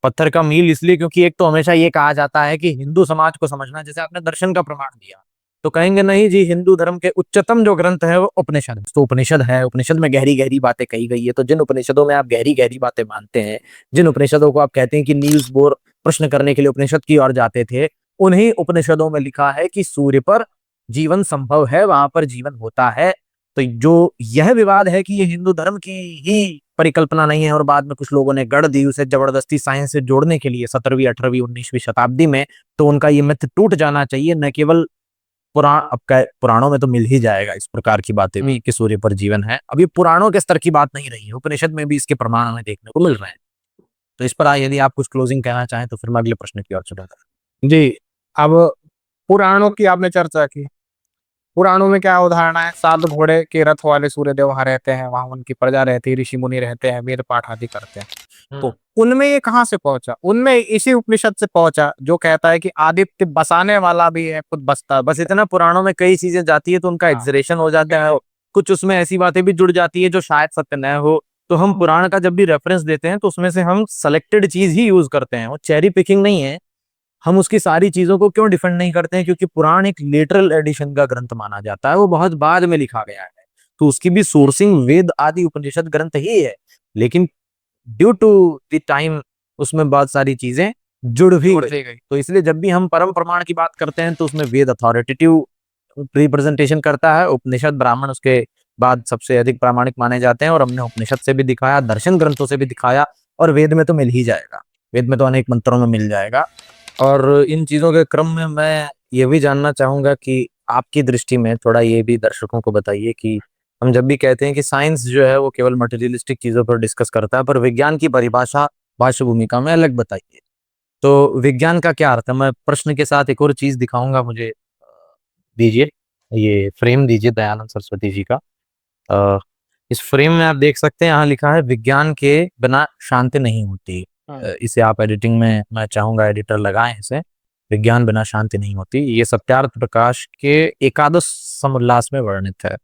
पत्थर का मील इसलिए क्योंकि एक तो हमेशा ये कहा जाता है कि हिंदू समाज को समझना, जैसे आपने दर्शन का प्रमाण दिया, तो कहेंगे नहीं जी, हिंदू धर्म के उच्चतम जो ग्रंथ है वो उपनिषद है। तो उपनिषद है, उपनिषद में गहरी गहरी बातें कही गई है। तो जिन उपनिषदों में आप गहरी गहरी बातें मानते हैं, जिन उपनिषदों को आप कहते हैं कि नील्स बोर प्रश्न करने के लिए उपनिषद की ओर जाते थे, उन्हीं उपनिषदों में लिखा है कि सूर्य पर जीवन संभव है, वहां पर जीवन होता है। तो जो यह विवाद है कि ये हिंदू धर्म की ही परिकल्पना नहीं है और बाद में कुछ लोगों ने गढ़ दी उसे जबरदस्ती साइंस से जोड़ने के लिए 17वीं 18वीं 19वीं शताब्दी में, तो उनका ये मिथ टूट जाना चाहिए। न केवल पुराणों में तो मिल ही जाएगा इस प्रकार की बातें भी कि सूर्य पर जीवन है। अब ये पुराणों के स्तर की बात नहीं रही है, उपनिषद में भी इसके प्रमाण हमें देखने को मिल रहे हैं। तो इस पर यदि आप कुछ क्लोजिंग कहना चाहें तो फिर मैं अगले प्रश्न की ओर चलूंगा।
जी, अब पुराणों की आपने चर्चा की। पुराणों में क्या उदाहरण है? 7 घोड़े के रथ वाले सूर्यदेव वहां रहते हैं, वहां उनकी प्रजा रहती है, ऋषि मुनि रहते हैं, वेद पाठ आदि करते हैं। तो उनमें ये कहाँ से पहुंचा? उनमें इसी उपनिषद से पहुंचा जो कहता है कि आदित्य बसाने वाला भी है, खुद बसता।
बस इतना, पुराणों में कई चीजें जाती है तो उनका एग्जरेशन हो जाता है, कुछ उसमें ऐसी बातें भी जुड़ जाती है जो शायद सत्य न हो। तो हम पुराण का जब भी रेफरेंस देते हैं तो उसमें से हम सेलेक्टेड चीज ही यूज करते हैं, वो चेरी पिकिंग नहीं है। हम उसकी सारी चीजों को क्यों डिफेंड नहीं करते हैं? क्योंकि पुराण एक लिटरल एडिशन का ग्रंथ माना जाता है, वो बहुत बाद में लिखा गया है, तो उसकी भी सोर्सिंग वेद आदि उपनिषद ग्रंथ ही है। लेकिन ड्यू टू द टाइम उसमें बहुत सारी चीजें जुड़ भी गई। तो इसलिए जब भी हम परम प्रमाण की बात करते हैं तो उसमें वेद अथॉरिटेटिव रिप्रेजेंटेशन करता है, उपनिषद ब्राह्मण उसके बाद सबसे अधिक प्रामाणिक माने जाते हैं। और हमने उपनिषद से भी दिखाया, दर्शन ग्रंथों से भी दिखाया, और वेद में तो मिल ही जाएगा, वेद में तो अनेक मंत्रों में मिल जाएगा। और इन चीजों के क्रम में मैं ये भी जानना चाहूंगा कि आपकी दृष्टि में थोड़ा ये भी दर्शकों को बताइए कि हम जब भी कहते हैं कि साइंस जो है वो केवल मटेरियलिस्टिक चीजों पर डिस्कस करता है, पर विज्ञान की परिभाषा भाष्य भूमिका में अलग बताइए। तो विज्ञान का क्या अर्थ है? मैं प्रश्न के साथ एक और चीज दिखाऊंगा, मुझे दीजिए, ये फ्रेम दीजिए दयानंद सरस्वती जी का। इस फ्रेम में आप देख सकते हैं, यहाँ लिखा है विज्ञान के बिना शांति नहीं होती। इसे आप एडिटिंग में, मैं चाहूंगा एडिटर लगाएं इसे, विज्ञान बिना शांति नहीं होती। ये सत्यार्थ प्रकाश के एकादश समुल्लास में वर्णित है।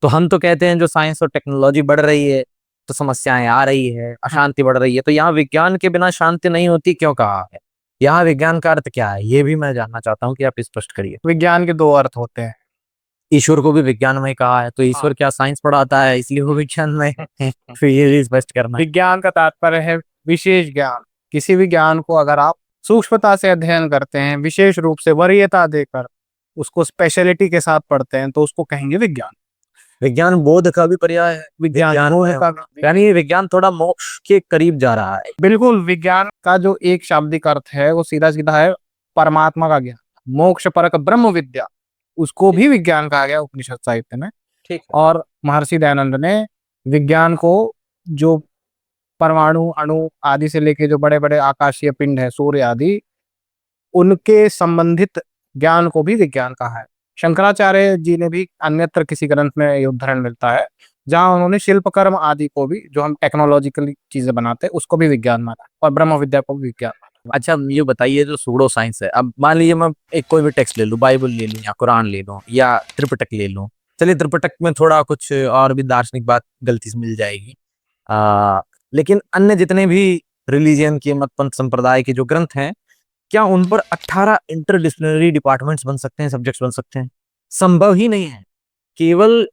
तो हम तो कहते हैं जो साइंस और टेक्नोलॉजी बढ़ रही है तो समस्याएं आ रही है, अशांति बढ़ रही है। तो यहाँ विज्ञान के बिना शांति नहीं होती क्यों कहा है? यहाँ विज्ञान का अर्थ क्या है, ये भी मैं जानना चाहता हूँ कि आप स्पष्ट करिए।
विज्ञान के 2 अर्थ होते हैं।
ईश्वर को भी विज्ञान में कहा है, तो ईश्वर क्या साइंस पढ़ाता है इसलिए वो विज्ञान में फिर ये भी स्पष्ट करना है।
विज्ञान का तात्पर्य है विशेष ज्ञान। किसी भी ज्ञान को अगर आप सूक्ष्मता से अध्ययन करते हैं, विशेष रूप से वरीयता देकर उसको स्पेशलिटी के साथ पढ़ते हैं, तो उसको कहेंगे विज्ञान।
विज्ञान बोध का भी पर्याय है, विज्ञान यानी ये विज्ञान थोड़ा मोक्ष के करीब जा रहा है।
बिल्कुल, विज्ञान का जो एक शाब्दिक अर्थ है वो सीधा सीधा है परमात्मा का ज्ञान, मोक्ष परक ब्रह्म विद्या, उसको भी विज्ञान कहा गया उपनिषद साहित्य में।
ठीक।
और महर्षि दयानंद ने विज्ञान को जो परमाणु अणु आदि से लेके जो बड़े बड़े आकाशीय पिंड है, सूर्य आदि, उनके संबंधित ज्ञान को भी विज्ञान कहा है। शंकराचार्य जी ने भी अन्यत्र किसी ग्रंथ में ये उदाहरण मिलता है जहां उन्होंने शिल्पकर्म आदि को भी, जो हम टेक्नोलॉजिकली चीजें बनाते हैं, उसको भी विज्ञान माना और ब्रह्म विद्या को भी विज्ञान माना।
अच्छा, ये बताइए जो सूडो साइंस है, अब मान लीजिए मैं एक कोई भी टेक्स्ट ले लूं, बाइबल ले लूं या कुरान ले लूं या त्रिपिटक ले लूं। चलिए त्रिपिटक में थोड़ा कुछ और भी दार्शनिक बात गलती से मिल जाएगी, लेकिन अन्य जितने भी रिलीजियन के मत पंथ संप्रदाय के जो ग्रंथ हैं, क्या उन पर 18 इंटरडिसिप्लिनरी डिपार्टमेंट्स बन सकते हैं, सब्जेक्ट्स बन सकते हैं? संभव ही नहीं है। केवल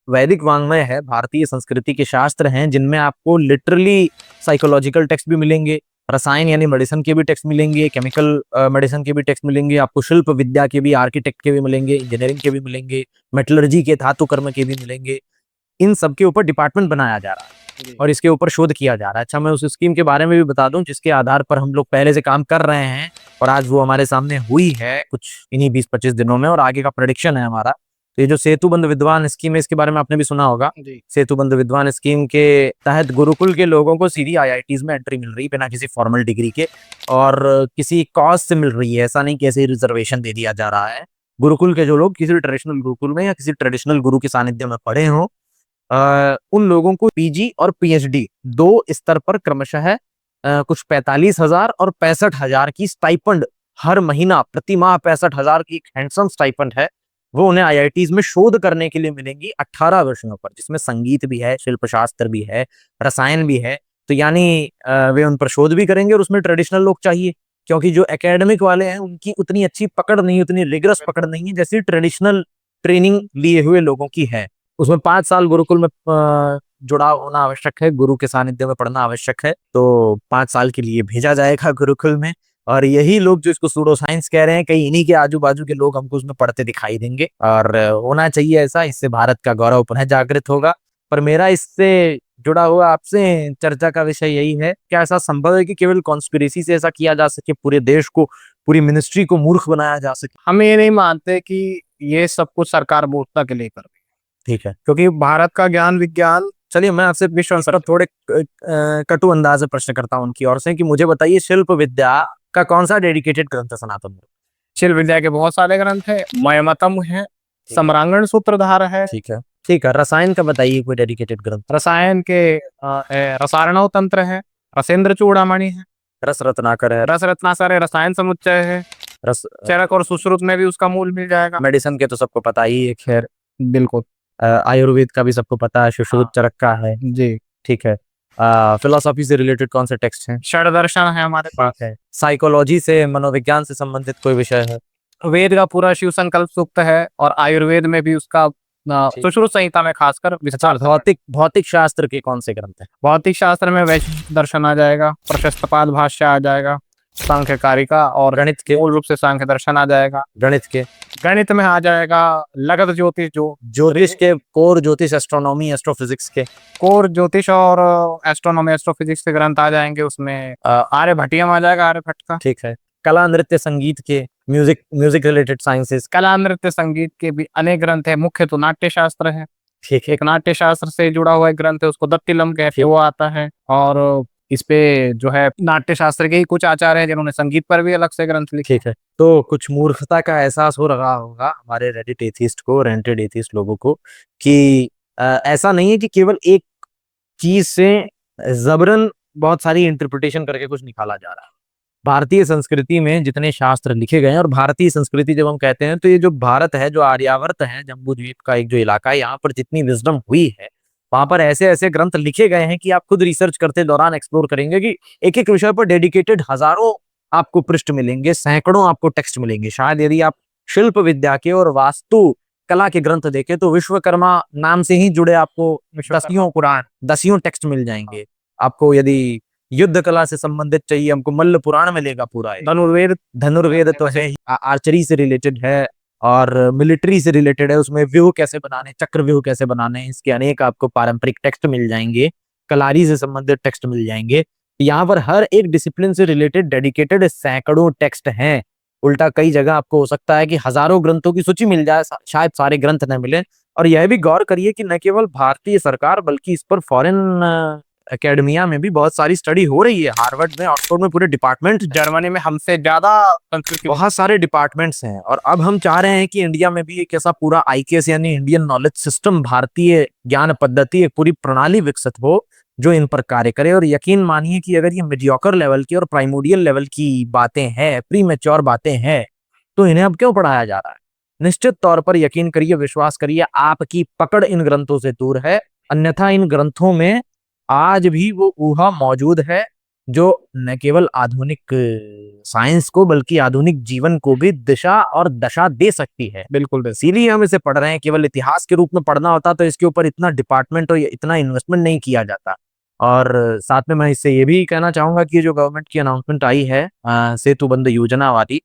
वैदिक वांग्मय है, भारतीय संस्कृति के शास्त्र हैं जिनमें आपको लिटरली साइकोलॉजिकल टेक्स्ट भी मिलेंगे, रसायन यानी मेडिसिन के भी टेक्स्ट मिलेंगे, केमिकल मेडिसिन के भी टेक्स्ट मिलेंगे, आपको शिल्प विद्या के भी, आर्किटेक्ट के भी मिलेंगे, इंजीनियरिंग के भी मिलेंगे, मेटलर्जी के, धातु कर्म के भी मिलेंगे। इन सब के ऊपर डिपार्टमेंट बनाया जा रहा है और इसके ऊपर शोध किया जा रहा है। अच्छा, मैं उस स्कीम के बारे में भी बता दूं जिसके आधार पर हम लोग पहले से काम कर रहे हैं और आज वो हमारे सामने हुई है कुछ इन्हीं 20-25 दिनों में, और आगे का प्रेडिक्शन है हमारा। तो ये जो सेतुबंध विद्वान स्कीम है, इसके बारे में आपने भी सुना होगा। सेतुबंध विद्वान स्कीम के तहत गुरुकुल के लोगों को सीधी आईआईटीज में एंट्री मिल रही है बिना किसी फॉर्मल डिग्री के, और किसी कॉस्ट से मिल रही है। ऐसा नहीं कि ऐसे रिजर्वेशन दे दिया जा रहा है। गुरुकुल के जो लोग किसी ट्रेडिशनल गुरुकुल में या किसी ट्रेडिशनल गुरु के सानिध्य में पढ़े हों, उन लोगों को पीजी और पीएचडी 2 स्तर पर क्रमशः कुछ 45,000 और 65,000 की स्टाइपेंड हर महीना, प्रति माह 65,000 की एक हैंडसम स्टाइपेंड है, वो उन्हें आईआईटीज में शोध करने के लिए मिलेंगी 18 विषयों पर, जिसमें संगीत भी है, शिल्पशास्त्र भी है, रसायन भी है। तो यानी वे उन पर शोध भी करेंगे और उसमें ट्रेडिशनल लोग चाहिए, क्योंकि जो एकेडमिक वाले हैं उनकी उतनी अच्छी पकड़ नहीं, उतनी रिगरस पकड़ नहीं है जैसी ट्रेडिशनल ट्रेनिंग लिए हुए लोगों की है। उसमें 5 साल गुरुकुल में जुड़ाव होना आवश्यक है, गुरु के सानिध्य में पढ़ना आवश्यक है। तो 5 साल के लिए भेजा जाएगा गुरुकुल में, और यही लोग जो इसको सूडो साइंस कह रहे हैं, कहीं इन्हीं के आजू बाजू के लोग हमको उसमें पढ़ते दिखाई देंगे। और होना चाहिए ऐसा, इससे भारत का गौरव पुनः जागृत होगा। पर मेरा इससे जुड़ा हुआ आपसे चर्चा का विषय यही है, क्या ऐसा संभव है कि केवल कॉन्स्पिरेसी से ऐसा किया जा सके, पूरे देश को, पूरी मिनिस्ट्री को मूर्ख बनाया जा सके?
हम ये नहीं मानते कि ये सब कुछ सरकार मूर्खता के लिए कर रही है,
ठीक है,
क्योंकि भारत का ज्ञान विज्ञान।
चलिए मैं आपसे विश्व सर थोड़े कटु अंदाज में प्रश्न करता हूँ उनकी ओर से, कि मुझे बताइए शिल्प विद्या का कौन सा डेडिकेटेड ग्रंथ है सनातन में?
शिल्प विद्या के बहुत सारे ग्रंथ है, मयमतम है, सम्रांगण सूत्रधार है।
ठीक है, ठीक है। रसायन का बताइए कोई डेडिकेटेड ग्रंथ।
रसायन के रसायनव तंत्र है, रसेंद्र चूड़ामणि है,
रस रत्नाकर है,
रस रत्नाकर है, रसायन समुच्चय है,
रस
चरक और सुश्रुत में भी उसका मूल मिल जाएगा।
मेडिसिन के तो सबको पता ही है, खैर।
बिल्कुल।
आयुर्वेद का भी सबको पता है, सुश्रुत चरक का है।
जी।
ठीक है। फिलोसॉफी से रिलेटेड कौन से टेक्स्ट हैं?
षड दर्शन है हमारे पास।
है। साइकोलॉजी से, मनोविज्ञान से संबंधित कोई विषय है?
वेद का पूरा शिव संकल्प सूक्त है, और आयुर्वेद में भी उसका सुश्रुत संहिता में खासकर विस्तार।
भौतिक भौतिक शास्त्र के कौन से ग्रंथ हैं?
भौतिक शास्त्र में वैशेषिक दर्शन आ जाएगा, प्रशस्तपाद भाष्य आ जाएगा, सांख्य कारिका, और
गणित के?
मूल रूप से सांख्य दर्शन आ जाएगा।
गणित के?
गणित में आ जाएगा लगत ज्योतिष, जो
ज्योतिष के कोर ज्योतिष, एस्ट्रोनॉमी, एस्ट्रोफिजिक्स के?
कोर ज्योतिष और एस्ट्रोनॉमी एस्ट्रोफिजिक्स के ग्रंथ आ जाएंगे। उसमें आर्यभट्टियम आ जाएगा, आर्यभट्ट का।
ठीक है। कला, नृत्य, संगीत के? Music related sciences?
कला नृत्य संगीत के भी अनेक ग्रंथ है, मुख्य तो नाट्य शास्त्र है।
ठीक है।
एक नाट्य शास्त्र से जुड़ा हुआ एक ग्रंथ है, उसको दत्तिलम कहते हैं, वो आता है। और इस पे जो है नाट्य शास्त्र के ही कुछ आचार्य हैं जिन्होंने संगीत पर भी अलग से ग्रंथ लिखे।
ठीक है। तो कुछ मूर्खता का एहसास हो रहा होगा हमारे रेडिट एथिस्ट को, रेंटेड एथिस्ट लोगों को, कि ऐसा नहीं है कि केवल एक चीज से जबरन बहुत सारी इंटरप्रिटेशन करके कुछ निकाला जा रहा है। भारतीय संस्कृति में जितने शास्त्र लिखे गए हैं, और भारतीय संस्कृति जब हम कहते हैं तो ये जो भारत है, जो आर्यावर्त है, जम्बू द्वीप का एक जो इलाका है, यहाँ पर जितनी विजडम हुई है, वहां पर ऐसे ऐसे ग्रंथ लिखे गए हैं कि आप खुद रिसर्च करते दौरान एक्सप्लोर करेंगे कि एक एक विषय पर डेडिकेटेड हजारों आपको पृष्ठ मिलेंगे, सैकड़ों आपको टेक्स्ट मिलेंगे। शायद यदि आप शिल्प विद्या के और वास्तु कला के ग्रंथ देखें तो विश्वकर्मा नाम से ही जुड़े आपको दसियों टेक्स्ट मिल जाएंगे। आपको यदि युद्ध कला से संबंधित चाहिए, हमको मल्ल पुराण मिलेगा पूरा। धनुर्वेद तो है, आर्चरी से रिलेटेड है और मिलिट्री से रिलेटेड है। उसमें व्यूह कैसे बनाने, चक्र व्यूह कैसे बनाने, इसके अनेक आपको पारंपरिक टेक्स्ट मिल जाएंगे। कलारी से संबंधित टेक्स्ट मिल जाएंगे। यहाँ पर हर एक डिसिप्लिन से रिलेटेड डेडिकेटेड सैकड़ों टेक्स्ट हैं। उल्टा कई जगह आपको हो सकता है कि हजारों ग्रंथों की सूची मिल जाए, शायद सारे ग्रंथ न मिले। और यह भी गौर करिए कि न केवल भारतीय सरकार बल्कि इस पर फॉरेन एकेडमिया में भी बहुत सारी स्टडी हो रही है। हार्वर्ड में, ऑक्सफोर्ड में पूरे डिपार्टमेंट,
जर्मनी में हमसे ज्यादा
बहुत सारे डिपार्टमेंट्स हैं। और अब हम चाह रहे हैं कि इंडिया में भी एक ऐसा पूरा आईकेएस यानी इंडियन नॉलेज सिस्टम, भारतीय ज्ञान पद्धति, एक पूरी प्रणाली विकसित हो जो इन पर कार्य करे। और यकीन मानिए कि अगर ये मीडियोकर लेवल की और प्राइमोडियल लेवल की बातें हैं, प्री मैच्योर बातें हैं, तो इन्हें अब क्यों पढ़ाया जा रहा है? निश्चित तौर पर यकीन करिए, विश्वास करिए, आपकी पकड़ इन ग्रंथों से दूर है। अन्यथा इन ग्रंथों में आज भी वो ऊहा मौजूद है जो न केवल आधुनिक साइंस को बल्कि आधुनिक जीवन को भी दिशा और दशा दे सकती है।
बिल्कुल।
इसीलिए हम इसे पढ़ रहे हैं। केवल इतिहास के रूप में पढ़ना होता तो इसके ऊपर इतना डिपार्टमेंट और इतना इन्वेस्टमेंट नहीं किया जाता। और साथ में मैं इससे ये भी कहना चाहूंगा कि जो गवर्नमेंट की अनाउंसमेंट आई है सेतुबंध योजना वाली,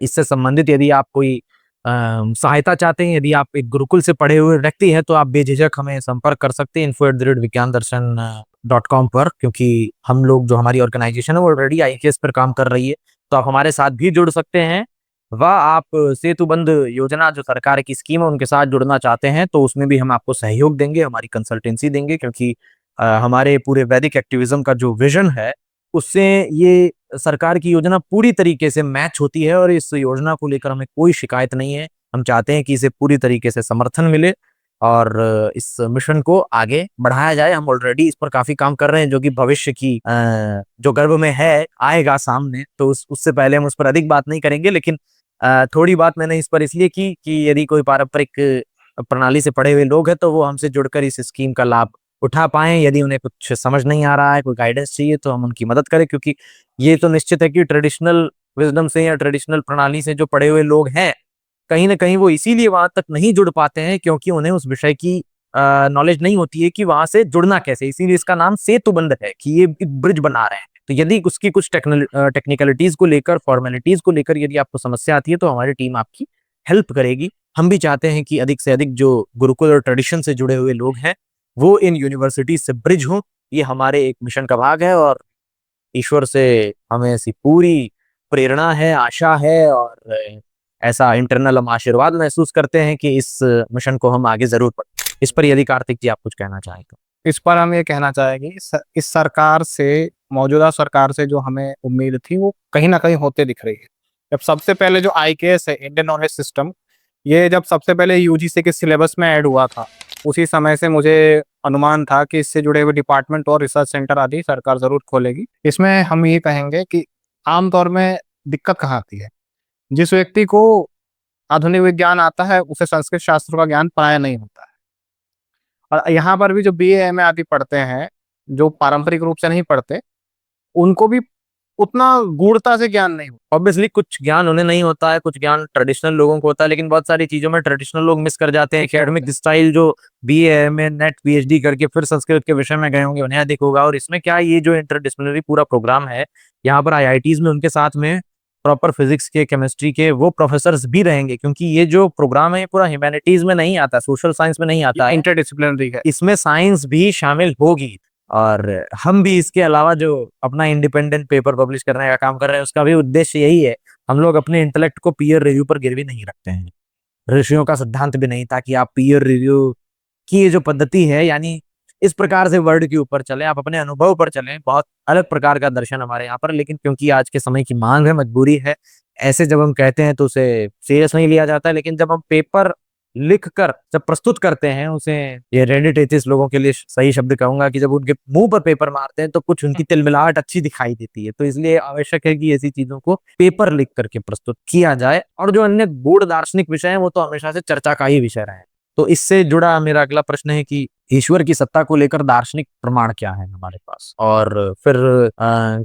इससे संबंधित यदि आप कोई सहायता चाहते हैं, यदि आप एक गुरुकुल से पढ़े हुए व्यक्ति हैं, तो आप बेझिझक हमें संपर्क कर सकते हैं info@vigyandarshan.com पर, क्योंकि हम लोग, जो हमारी ऑर्गेनाइजेशन है, वो ऑलरेडी आईकेएस पर काम कर रही है। तो आप हमारे साथ भी जुड़ सकते हैं। वह आप सेतुबंध योजना जो सरकार की स्कीम है उनके साथ जुड़ना चाहते हैं तो उसमें भी हम आपको सहयोग देंगे, हमारी कंसल्टेंसी देंगे, क्योंकि हमारे पूरे वैदिक एक्टिविज्म का जो विजन है उससे ये सरकार की योजना पूरी तरीके से मैच होती है। और इस योजना को लेकर हमें कोई शिकायत नहीं है। हम चाहते हैं कि इसे पूरी तरीके से समर्थन मिले और इस मिशन को आगे बढ़ाया जाए। हम ऑलरेडी इस पर काफी काम कर रहे हैं, जो कि भविष्य की जो गर्भ में है आएगा सामने, तो उससे पहले हम उस पर अधिक बात नहीं करेंगे। लेकिन थोड़ी बात मैंने इस पर इसलिए की कि यदि कोई पारंपरिक प्रणाली से पढ़े हुए लोग हैं तो वो हमसे जुड़कर इस स्कीम का लाभ उठा पाएं। यदि उन्हें कुछ समझ नहीं आ रहा है, कोई गाइडेंस चाहिए, तो हम उनकी मदद करें, क्योंकि ये तो निश्चित है कि ट्रेडिशनल विजडम से या ट्रेडिशनल प्रणाली से जो पढ़े हुए लोग हैं, कहीं ना कहीं वो इसीलिए वहां तक नहीं जुड़ पाते हैं क्योंकि उन्हें उस विषय की नॉलेज नहीं होती है कि वहां से जुड़ना कैसे। इसीलिए इसका नाम सेतु बंध है कि ये ब्रिज बना रहे हैं। तो यदि उसकी कुछ टेक्निकलिटीज को लेकर, फॉर्मेलिटीज को लेकर यदि आपको समस्या आती है तो हमारी टीम आपकी हेल्प करेगी। हम भी चाहते हैं कि अधिक से अधिक जो गुरुकुल और ट्रेडिशन से जुड़े हुए लोग हैं वो इन यूनिवर्सिटीज से ब्रिज हों। ये हमारे एक मिशन का भाग है और ईश्वर से हमें ऐसी पूरी प्रेरणा है, आशा है और ऐसा इंटरनल हम आशीर्वाद महसूस करते हैं कि इस मिशन को हम आगे जरूर बढ़ाएं। इस पर यदि कार्तिक जी आप कुछ कहना चाहें तो।
इस पर हम ये कहना चाहेंगे इस सरकार से, मौजूदा सरकार से जो हमें उम्मीद थी वो कहीं ना कहीं होते दिख रही है। जब सबसे पहले जो IKS है, इंडियन नॉलेज सिस्टम, ये जब सबसे पहले UGC के सिलेबस में ऐड हुआ था, उसी समय से मुझे अनुमान था कि इससे जुड़े हुए डिपार्टमेंट और रिसर्च सेंटर आदि सरकार जरूर खोलेगी। इसमें हम ये कहेंगे कि आमतौर में दिक्कत कहाँ आती है, जिस व्यक्ति को आधुनिक विज्ञान आता है उसे संस्कृत शास्त्र का ज्ञान प्राय नहीं होता है। और यहाँ पर भी जो BA MA आदि पढ़ते हैं, जो पारंपरिक रूप से नहीं पढ़ते, उनको भी उतना गूढ़ता से ज्ञान नहीं होता।
ऑब्वियसली कुछ ज्ञान उन्हें नहीं होता है, कुछ ज्ञान ट्रेडिशनल लोगों को होता है, लेकिन बहुत सारी चीजों में ट्रेडिशनल लोग मिस कर जाते हैं। एकेडमिक स्टाइल जो BA MA नेट PhD करके फिर संस्कृत के विषय में गए होंगे उन्हें अधिक होगा। और इसमें क्या, ये जो इंटरडिसिप्लिनरी पूरा प्रोग्राम है, यहाँ पर IITs में उनके साथ में प्रॉपर फिजिक्स के, केमिस्ट्री के वो प्रोफेसर्स भी रहेंगे, क्योंकि ये जो प्रोग्राम है पूरा ह्यूमैनिटीज में नहीं आता, सोशल साइंस में नहीं आता है,
इंटरडिसिप्लिनरी है।
इसमें साइंस भी शामिल होगी। और हम भी इसके अलावा जो अपना इंडिपेंडेंट पेपर पब्लिश करने का काम कर रहे हैं उसका भी उद्देश्य यही है। हम लोग अपने इंटेलेक्ट को पीयर रिव्यू पर गिरवी नहीं रखते हैं। ऋषियों का सिद्धांत भी नहीं था कि आप पीयर रिव्यू की ये जो पद्धति है, यानी इस प्रकार से वर्ड के ऊपर चले, आप अपने अनुभव पर चलें, बहुत अलग प्रकार का दर्शन हमारे यहाँ पर। लेकिन क्योंकि आज के समय की मांग है, मजबूरी है, ऐसे जब हम कहते हैं तो उसे सीरियस नहीं लिया जाता है। लेकिन जब हम पेपर लिख कर जब प्रस्तुत करते हैं उसे, ये रेडिट एथिस्ट लोगों के लिए सही शब्द कहूंगा कि जब उनके मुंह पर पेपर मारते हैं तो कुछ उनकी तिलमिलाहट अच्छी दिखाई देती है। तो इसलिए आवश्यक है कि ऐसी चीजों को पेपर लिख करके प्रस्तुत किया जाए। और जो अन्य गूढ़ दार्शनिक विषय हैं वो तो हमेशा से चर्चा का ही विषय रहे। तो इससे जुड़ा मेरा अगला प्रश्न है कि ईश्वर की सत्ता को लेकर दार्शनिक प्रमाण क्या है हमारे पास, और फिर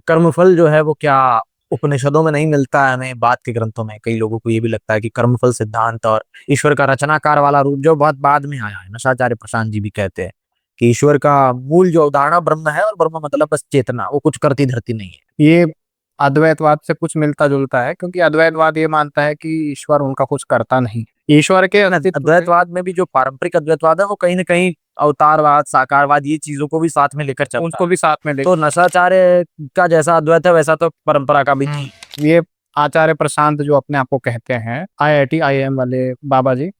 कर्मफल जो है वो क्या उपनिषदों में नहीं मिलता है हमें, बाद के ग्रंथों में। कई लोगों को ये भी लगता है कि कर्मफल सिद्धांत और ईश्वर का रचनाकार वाला रूप जो बहुत बाद में आया है, नशाचार्य प्रशांत जी भी कहते हैं कि ईश्वर का मूल जो अवधारणा ब्रह्म है, और ब्रह्म मतलब बस चेतना, वो कुछ करती धरती नहीं है।
ये अद्वैतवाद से कुछ मिलता जुलता है, क्योंकि अद्वैतवाद ये मानता है कि ईश्वर उनका कुछ करता नहीं। ईश्वर के
अद्वैतवाद में भी जो पारंपरिक अद्वैतवाद है वो कहीं ना कहीं अवतारवाद, साकारवाद, ये चीजों को भी साथ में लेकर चलता
उनको भी साथ में
है। तो नशाचार्य का जैसा अद्वैत है वैसा तो परंपरा का भी नहीं।
ये आचार्य प्रशांत जो अपने आप को कहते हैं, IIT IIM वाले बाबा जी,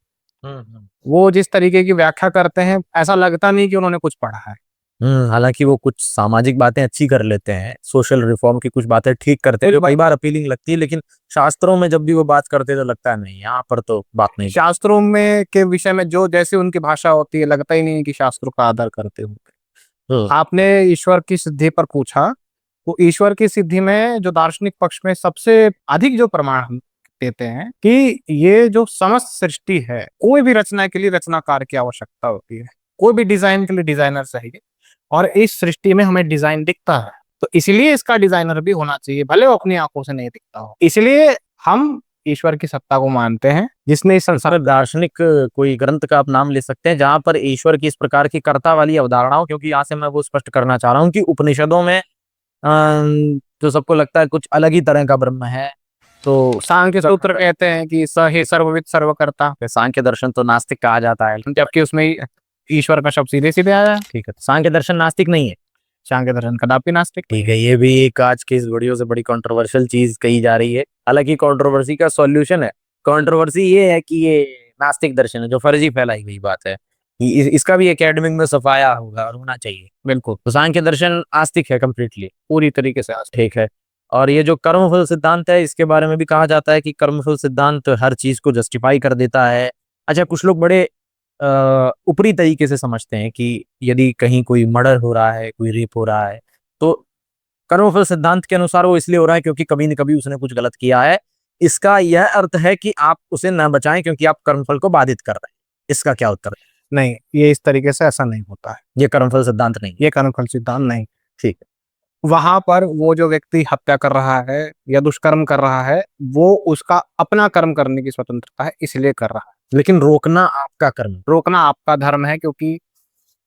वो जिस तरीके की व्याख्या करते हैं ऐसा लगता नहीं कि उन्होंने कुछ पढ़ा है।
हालांकि वो कुछ सामाजिक बातें अच्छी कर लेते हैं, सोशल रिफॉर्म की कुछ बातें ठीक करते हैं जो कई बार अपीलिंग लगती है, लेकिन शास्त्रों में जब भी वो बात करते हैं तो लगता है नहीं, यहाँ पर तो बात नहीं।
शास्त्रों में के विषय में जो जैसी उनकी भाषा होती है, लगता ही नहीं कि शास्त्रों का आदर करते होंगे। आपने ईश्वर की सिद्धि पर पूछा, तो ईश्वर की सिद्धि में जो दार्शनिक पक्ष में सबसे अधिक जो प्रमाण हम देते हैं कि ये जो समस्त सृष्टि है, कोई भी रचना के लिए रचनाकार की आवश्यकता होती है, कोई भी डिजाइन के लिए डिजाइनर चाहिए, और इस सृष्टि में हमें डिजाइन दिखता है तो इसलिए इसका डिजाइनर भी होना चाहिए, भले वो अपनी आंखों से नहीं दिखता हो। इसलिए हम ईश्वर की सत्ता को मानते हैं, जिसने इस संसार।
दार्शनिक कोई ग्रंथ का आप नाम ले सकते हैं जहां पर ईश्वर की इस प्रकार की कर्ता वाली अवधारणाओं, क्योंकि यहाँ से मैं वो स्पष्ट करना चाह रहा हूँ कि उपनिषदों में जो सबको लगता है कुछ अलग ही तरह का ब्रह्म है, तो
सांख्य सूत्र कहते हैं कि स ही सर्वविद सर्वकर्ता।
सांख्य दर्शन तो नास्तिक कहा जाता है,
जबकि उसमें ईश्वर का शब्द सीधे सीधे आया है।
ठीक है, सांख्य दर्शन नास्तिक नहीं है,
सांख्य दर्शन कदापि नास्तिक।
ठीक है, ये भी एक आज के इस वीडियो से बड़ी कंट्रोवर्शियल चीज कही जा रही है। हालांकि कंट्रोवर्सी का सॉल्यूशन है, कंट्रोवर्सी ये है कि ये नास्तिक दर्शन है, जो फर्जी फैलाई गई बात है। इसका भी एकेडमिक में सफाया होगा और होना चाहिए।
बिल्कुल,
तो सांख्य दर्शन आस्तिक है कंप्लीटली,
पूरी तरीके से आस्तिक।
ठीक है। और ये जो कर्मफल सिद्धांत है, इसके बारे में भी कहा जाता है कि कर्मफल सिद्धांत हर चीज को जस्टिफाई कर देता है। अच्छा, कुछ लोग बड़े ऊपरी तरीके से समझते हैं कि यदि कहीं कोई मर्डर हो रहा है, कोई रेप हो रहा है, तो कर्मफल सिद्धांत के अनुसार वो इसलिए हो रहा है क्योंकि कभी न कभी उसने कुछ गलत किया है। इसका यह अर्थ है कि आप उसे न बचाएं क्योंकि आप कर्मफल को बाधित कर रहे हैं। इसका क्या उत्तर है?
नहीं, ये इस तरीके से ऐसा नहीं होता है।
ये कर्मफल सिद्धांत नहीं,
ये कर्मफल सिद्धांत नहीं।
ठीक है।
वहां पर वो जो व्यक्ति हत्या कर रहा है या दुष्कर्म कर रहा है, वो उसका अपना कर्म करने की स्वतंत्रता है, इसलिए कर रहा है।
लेकिन रोकना आपका कर्म है।
रोकना आपका धर्म है, क्योंकि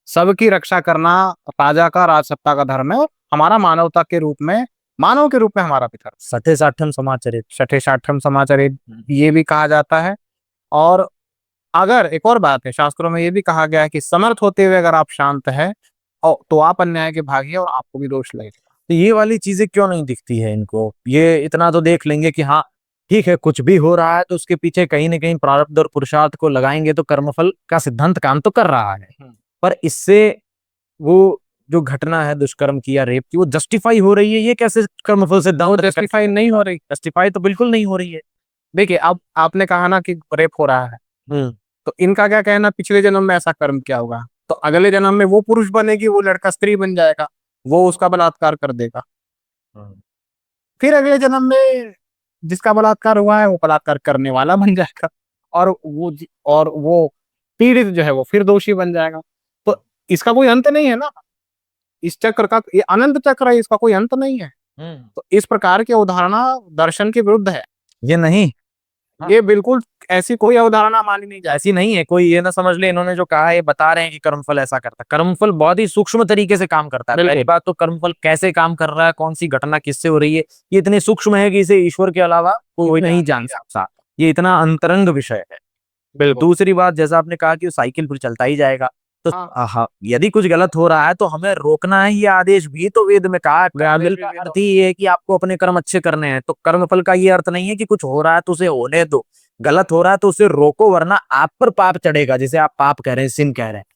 सबकी रक्षा करना राजा का, राजसत्ता का धर्म है, और हमारा मानवता के रूप में, मानव के रूप में हमारा भी धर्म।
सठे साठम समाचरित।
छठे साठम समाचरित ये भी कहा जाता है। और अगर एक और बात है, शास्त्रों में ये भी कहा गया है कि समर्थ होते हुए अगर आप शांत है और तो आप अन्याय के भागी और आपको भी दोष लगेगा।
तो ये वाली चीजें क्यों नहीं दिखती है इनको? ये इतना तो देख लेंगे कि हाँ ठीक है, कुछ भी हो रहा है तो उसके पीछे कहीं ना कहीं प्रारब्ध और पुरुषार्थ को लगाएंगे तो कर्मफल का सिद्धांत काम तो कर रहा है। पर इससे वो जो घटना है दुष्कर्म की या रेप की, वो जस्टिफाई हो रही है, ये कैसे कर्मफल सिद्धांत
जस्टिफाई नहीं हो रही।
जस्टिफाई तो बिल्कुल नहीं हो रही है।
देखिए, अब आपने कहा ना कि रेप हो रहा है, तो इनका क्या कहना, पिछले जन्म में ऐसा कर्म किया होगा तो अगले जन्म में वो पुरुष बनेगी, वो लड़का स्त्री बन जाएगा, वो उसका बलात्कार कर देगा। फिर अगले जन्म में जिसका बलात्कार हुआ है वो बलात्कार करने वाला बन जाएगा, और वो पीड़ित जो है वो फिर दोषी बन जाएगा। तो इसका कोई अंत नहीं है ना, इस चक्र का, ये अनंत चक्र है, इसका कोई अंत नहीं है। तो इस प्रकार की अवधारणा दर्शन के विरुद्ध है।
ये नहीं,
ये बिल्कुल ऐसी कोई अवधारणा मानी नहीं जाती।
ऐसी नहीं है। कोई ये ना समझ ले इन्होंने जो कहा है, ये बता रहे हैं कि कर्मफल ऐसा करता है। कर्मफल बहुत ही सूक्ष्म तरीके से काम करता है।
बिल्कुल।
पहली बात तो कर्मफल कैसे काम कर रहा है, कौन सी घटना किससे हो रही है, ये इतने सूक्ष्म है कि इसे ईश्वर के अलावा कोई नहीं जान सकता। ये इतना अंतरंग विषय है।
बिल्कुल।
दूसरी बात, जैसा आपने कहा कि वो साइकिल फिर चलता ही जाएगा, तो यदि कुछ गलत हो रहा है तो हमें रोकना है, ये आदेश भी तो वेद में कहा है। कर्मफल का अर्थ ही ये है कि आपको अपने कर्म अच्छे करने हैं। तो कर्मफल का ये अर्थ नहीं है कि कुछ हो रहा है तो उसे होने दो, गलत हो रहा है तो उसे रोको, वरना आप पर पाप चढ़ेगा, जिसे आप पाप कह रहे हैं, सिन कह रहे हैं।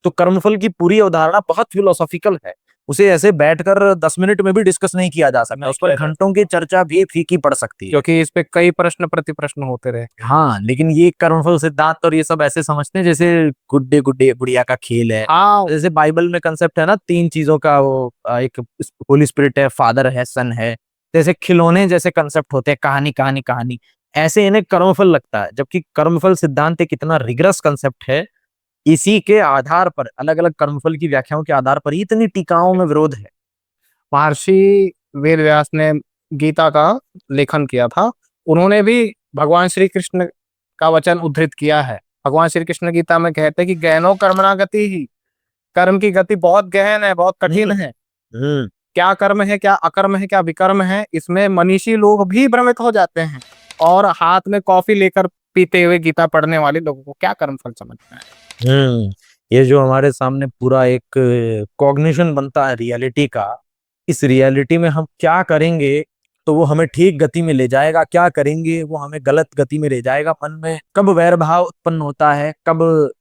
तो कर्मफल की पूरी अवधारणा बहुत फिलोसॉफिकल है। उसे ऐसे बैठकर 10 मिनट में भी डिस्कस नहीं किया जा सकता, उस पर घंटों की चर्चा भी फीकी पड़ सकती है,
क्योंकि इस पे कई प्रश्न प्रति प्रश्न होते रहे।
हाँ। लेकिन ये कर्मफल सिद्धांत और ये सब ऐसे समझते हैं जैसे गुड्डे गुड्डे गुड़िया का खेल है।
हाँ,
जैसे बाइबल में कंसेप्ट है ना, 3 चीजों का, वो एक होली स्पिरिट है, फादर है, सन है। जैसे खिलौने जैसे कंसेप्ट होते हैं, कहानी कहानी कहानी, ऐसे इन्हें कर्मफल लगता है। जबकि कर्मफल सिद्धांत एक इतना रिगरस कंसेप्ट है, इसी के आधार पर, अलग अलग कर्मफल की व्याख्याओं के आधार पर ही इतनी टीकाओं में विरोध है।
महर्षि वेद व्यास ने गीता का लेखन किया था। उन्होंने भी भगवान श्री कृष्ण का वचन उद्धृत किया है। भगवान श्री कृष्ण गीता में कहते हैं कि गहनो कर्मणा गति ही, कर्म की गति बहुत गहन है, बहुत कठिन है। क्या कर्म है, क्या अकर्म है, क्या विकर्म है, इसमें मनीषी लोग भी भ्रमित हो जाते हैं। और हाथ में कॉफी लेकर पीते हुए गीता पढ़ने वाले लोगों को क्या कर्मफल समझना है।
ये जो हमारे सामने पूरा एक कॉग्निशन बनता है रियलिटी का, इस रियलिटी में हम क्या करेंगे तो वो हमें ठीक गति में ले जाएगा, क्या करेंगे वो हमें गलत गति में ले जाएगा। मन में कब वैर भाव उत्पन्न होता है, कब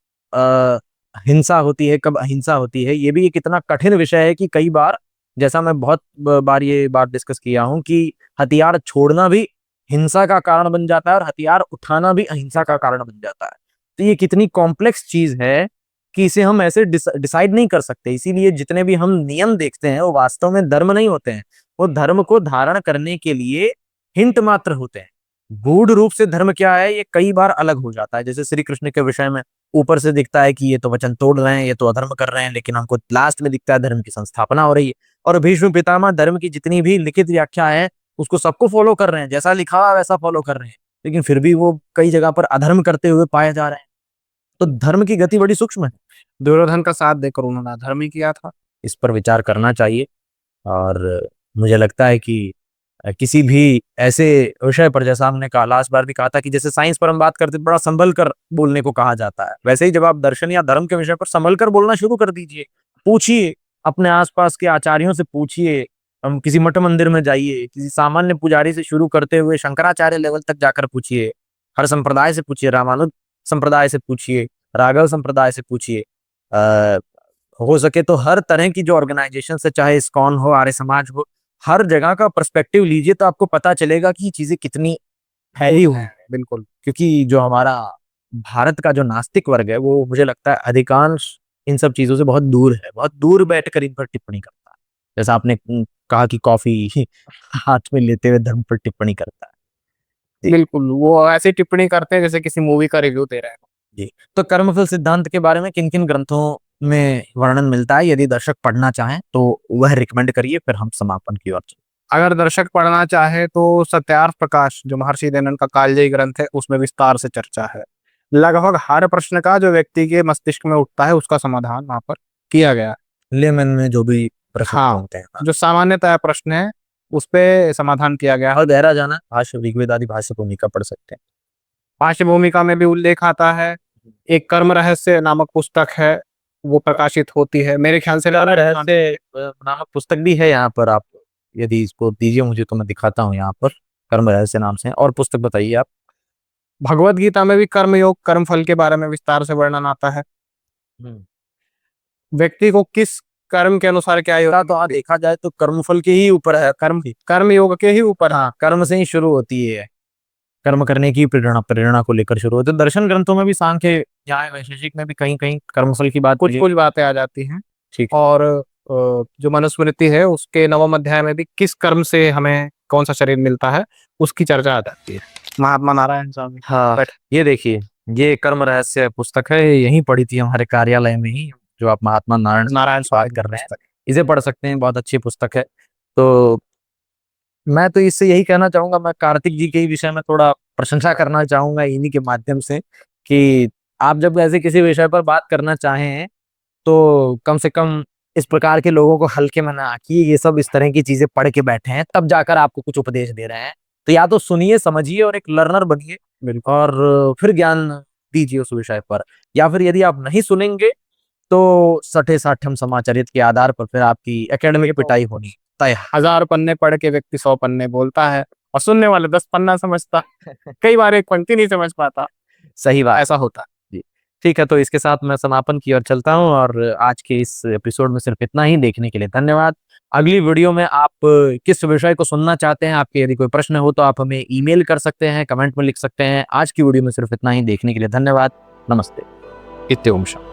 हिंसा होती है, कब अहिंसा होती है, ये भी एक इतना कठिन विषय है कि कई बार, जैसा मैं बहुत बार ये बात डिस्कस किया हूं, कि हथियार छोड़ना भी हिंसा का कारण बन जाता है और हथियार उठाना भी अहिंसा का कारण बन जाता है। तो ये कितनी कॉम्प्लेक्स चीज है कि इसे हम ऐसे डिसाइड नहीं कर सकते। इसीलिए जितने भी हम नियम देखते हैं वो वास्तव में धर्म नहीं होते हैं, वो धर्म को धारण करने के लिए हिंट मात्र होते हैं। गूढ़ रूप से धर्म क्या है ये कई बार अलग हो जाता है। जैसे श्री कृष्ण के विषय में ऊपर से दिखता है कि ये तो वचन तोड़ रहे हैं, ये तो अधर्म कर रहे हैं, लेकिन हमको लास्ट में दिखता है धर्म की संस्थापना हो रही है। और भीष्म पितामह धर्म की जितनी भी लिखित व्याख्या है उसको सबको फॉलो कर रहे हैं, जैसा लिखा हुआ वैसा फॉलो कर रहे हैं, लेकिन फिर भी वो कई जगह पर अधर्म करते हुए पाए जा रहे हैं। तो धर्म की गति बड़ी सूक्ष्म है।
दुर्योधन का साथ देकर उन्होंने अधर्म ही किया था।
इस पर विचार करना चाहिए। और मुझे लगता है कि किसी भी ऐसे विषय पर, जैसा हमने कहा लास्ट बार भी कहा था कि जैसे साइंस पर हम बात करते बड़ा संभल कर बोलने को कहा जाता है, वैसे ही जब आप दर्शन या धर्म के विषय पर संभल कर बोलना शुरू कर दीजिए। पूछिए अपने आसपास के आचार्यों से, पूछिए, हम किसी मठ मंदिर में जाइए, किसी सामान्य पुजारी से शुरू करते हुए शंकराचार्य लेवल तक जाकर पूछिए, हर संप्रदाय से पूछिए, रामानुज संप्रदाय से पूछिए, राघव संप्रदाय से पूछिए, हो सके तो हर तरह की जो ऑर्गेनाइजेशन है, चाहे इस्कॉन हो, आर्य समाज हो, हर जगह का पर्सपेक्टिव लीजिए तो आपको पता चलेगा कि चीजें कितनी फैली हुई है।
बिल्कुल।
क्योंकि जो हमारा भारत का जो नास्तिक वर्ग है वो मुझे लगता है अधिकांश इन सब चीजों से बहुत दूर है, बहुत दूर बैठकर इन पर टिप्पणी करता है। जैसा आपने कहा कि कॉफी हाथ में लेते हुए धर्म पर टिप्पणी करता है।
बिल्कुल, वो ऐसी टिप्पणी करते हैं जैसे किसी मूवी का रिव्यू दे रहे हैं।
जी। तो कर्मफल सिद्धांत के बारे में किन किन ग्रंथों में वर्णन मिलता है। यदि दर्शक पढ़ना चाहें तो वह रिकमेंड करिए, फिर हम समापन की ओर चलते
अगर दर्शक पढ़ना चाहे तो सत्यार्थ प्रकाश जो महर्षि दयानंद का कालजयी ग्रंथ है उसमें विस्तार से चर्चा है। लगभग हर प्रश्न का जो व्यक्ति के मस्तिष्क में उठता है उसका समाधान वहां पर किया गया है।
हैं। लेमन में जो भी प्रश्न
हाँ,
होते हैं,
जो सामान्यतः प्रश्न है उस पे समाधान किया गया है।
और गहरा जाना भाष्य ऋग्वेद आदि भाष्य भूमिका पढ़ सकते हैं।
भाष्य भूमिका में भी उल्लेख आता है। एक कर्म रहस्य नामक पुस्तक है, वो प्रकाशित होती है मेरे ख्याल से।
रहस्य नामक पुस्तक भी है यहाँ पर, आप यदि इसको दीजिए मुझे तो मैं दिखाता हूँ यहाँ पर, कर्म रहस्य नाम से। और पुस्तक बताइए आप।
भगवत गीता में भी कर्मयोग कर्म फल के बारे में विस्तार से वर्णन आता है। व्यक्ति को किस कर्म के अनुसार क्या योग्य,
तो देखा जाए तो कर्मफल के ही ऊपर है,
कर्म योग के ही ऊपर।
हाँ, कर्म से ही शुरू होती है, कर्म करने की प्रेरणा को लेकर शुरू होती है। दर्शन ग्रंथों में भी, सांख्य न्याय वैशेषिक में भी कहीं कहीं कर्मफल की बात,
कुछ बातें आ जाती हैं।
ठीक।
और जो मनुस्मृति है उसके 9वें अध्याय में भी किस कर्म से हमें कौन सा शरीर मिलता है उसकी चर्चा आ जाती है। महात्मा नारायण स्वामी।
हाँ, ये देखिए, ये कर्म रहस्य पुस्तक है, यहीं पढ़ी थी हमारे कार्यालय में ही, जो आप महात्मा नारायण स्वामी कर रहे हैं, इसे पढ़ सकते हैं, बहुत अच्छी पुस्तक है। तो मैं तो इससे यही कहना चाहूंगा, मैं कार्तिक जी के ही विषय में थोड़ा प्रशंसा करना चाहूंगा इन्हीं के माध्यम से, कि आप जब ऐसे किसी विषय पर बात करना चाहें तो कम से कम इस प्रकार के लोगों को हल्के में ना कि ये सब इस तरह की चीजें पढ़ के बैठे हैं तब जाकर आपको कुछ उपदेश दे रहे हैं। तो या तो सुनिए, समझिए और एक लर्नर बनिए और फिर ज्ञान दीजिए उस विषय पर। या फिर यदि आप नहीं सुनेंगे तो सठे साठम समाचारित के आधार पर फिर आपकी एकेडमिक पिटाई होनी तय।
1000 पन्ने पढ़ के व्यक्ति 100 पन्ने बोलता है और सुनने वाले 10 पन्ना समझता। कई बार एक पंक्ति नहीं समझ पाता।
सही बात,
ऐसा होता
जी। ठीक है, तो इसके साथ मैं समापन की ओर चलता हूं और आज के इस एपिसोड में सिर्फ इतना ही। देखने के लिए धन्यवाद। अगली वीडियो में आप किस विषय को सुनना चाहते हैं, आपके यदि कोई प्रश्न हो तो आप हमें ईमेल कर सकते हैं, कमेंट में लिख सकते हैं। आज की वीडियो में सिर्फ इतना ही। देखने के लिए धन्यवाद। नमस्ते।
इत्ते ओम शांति।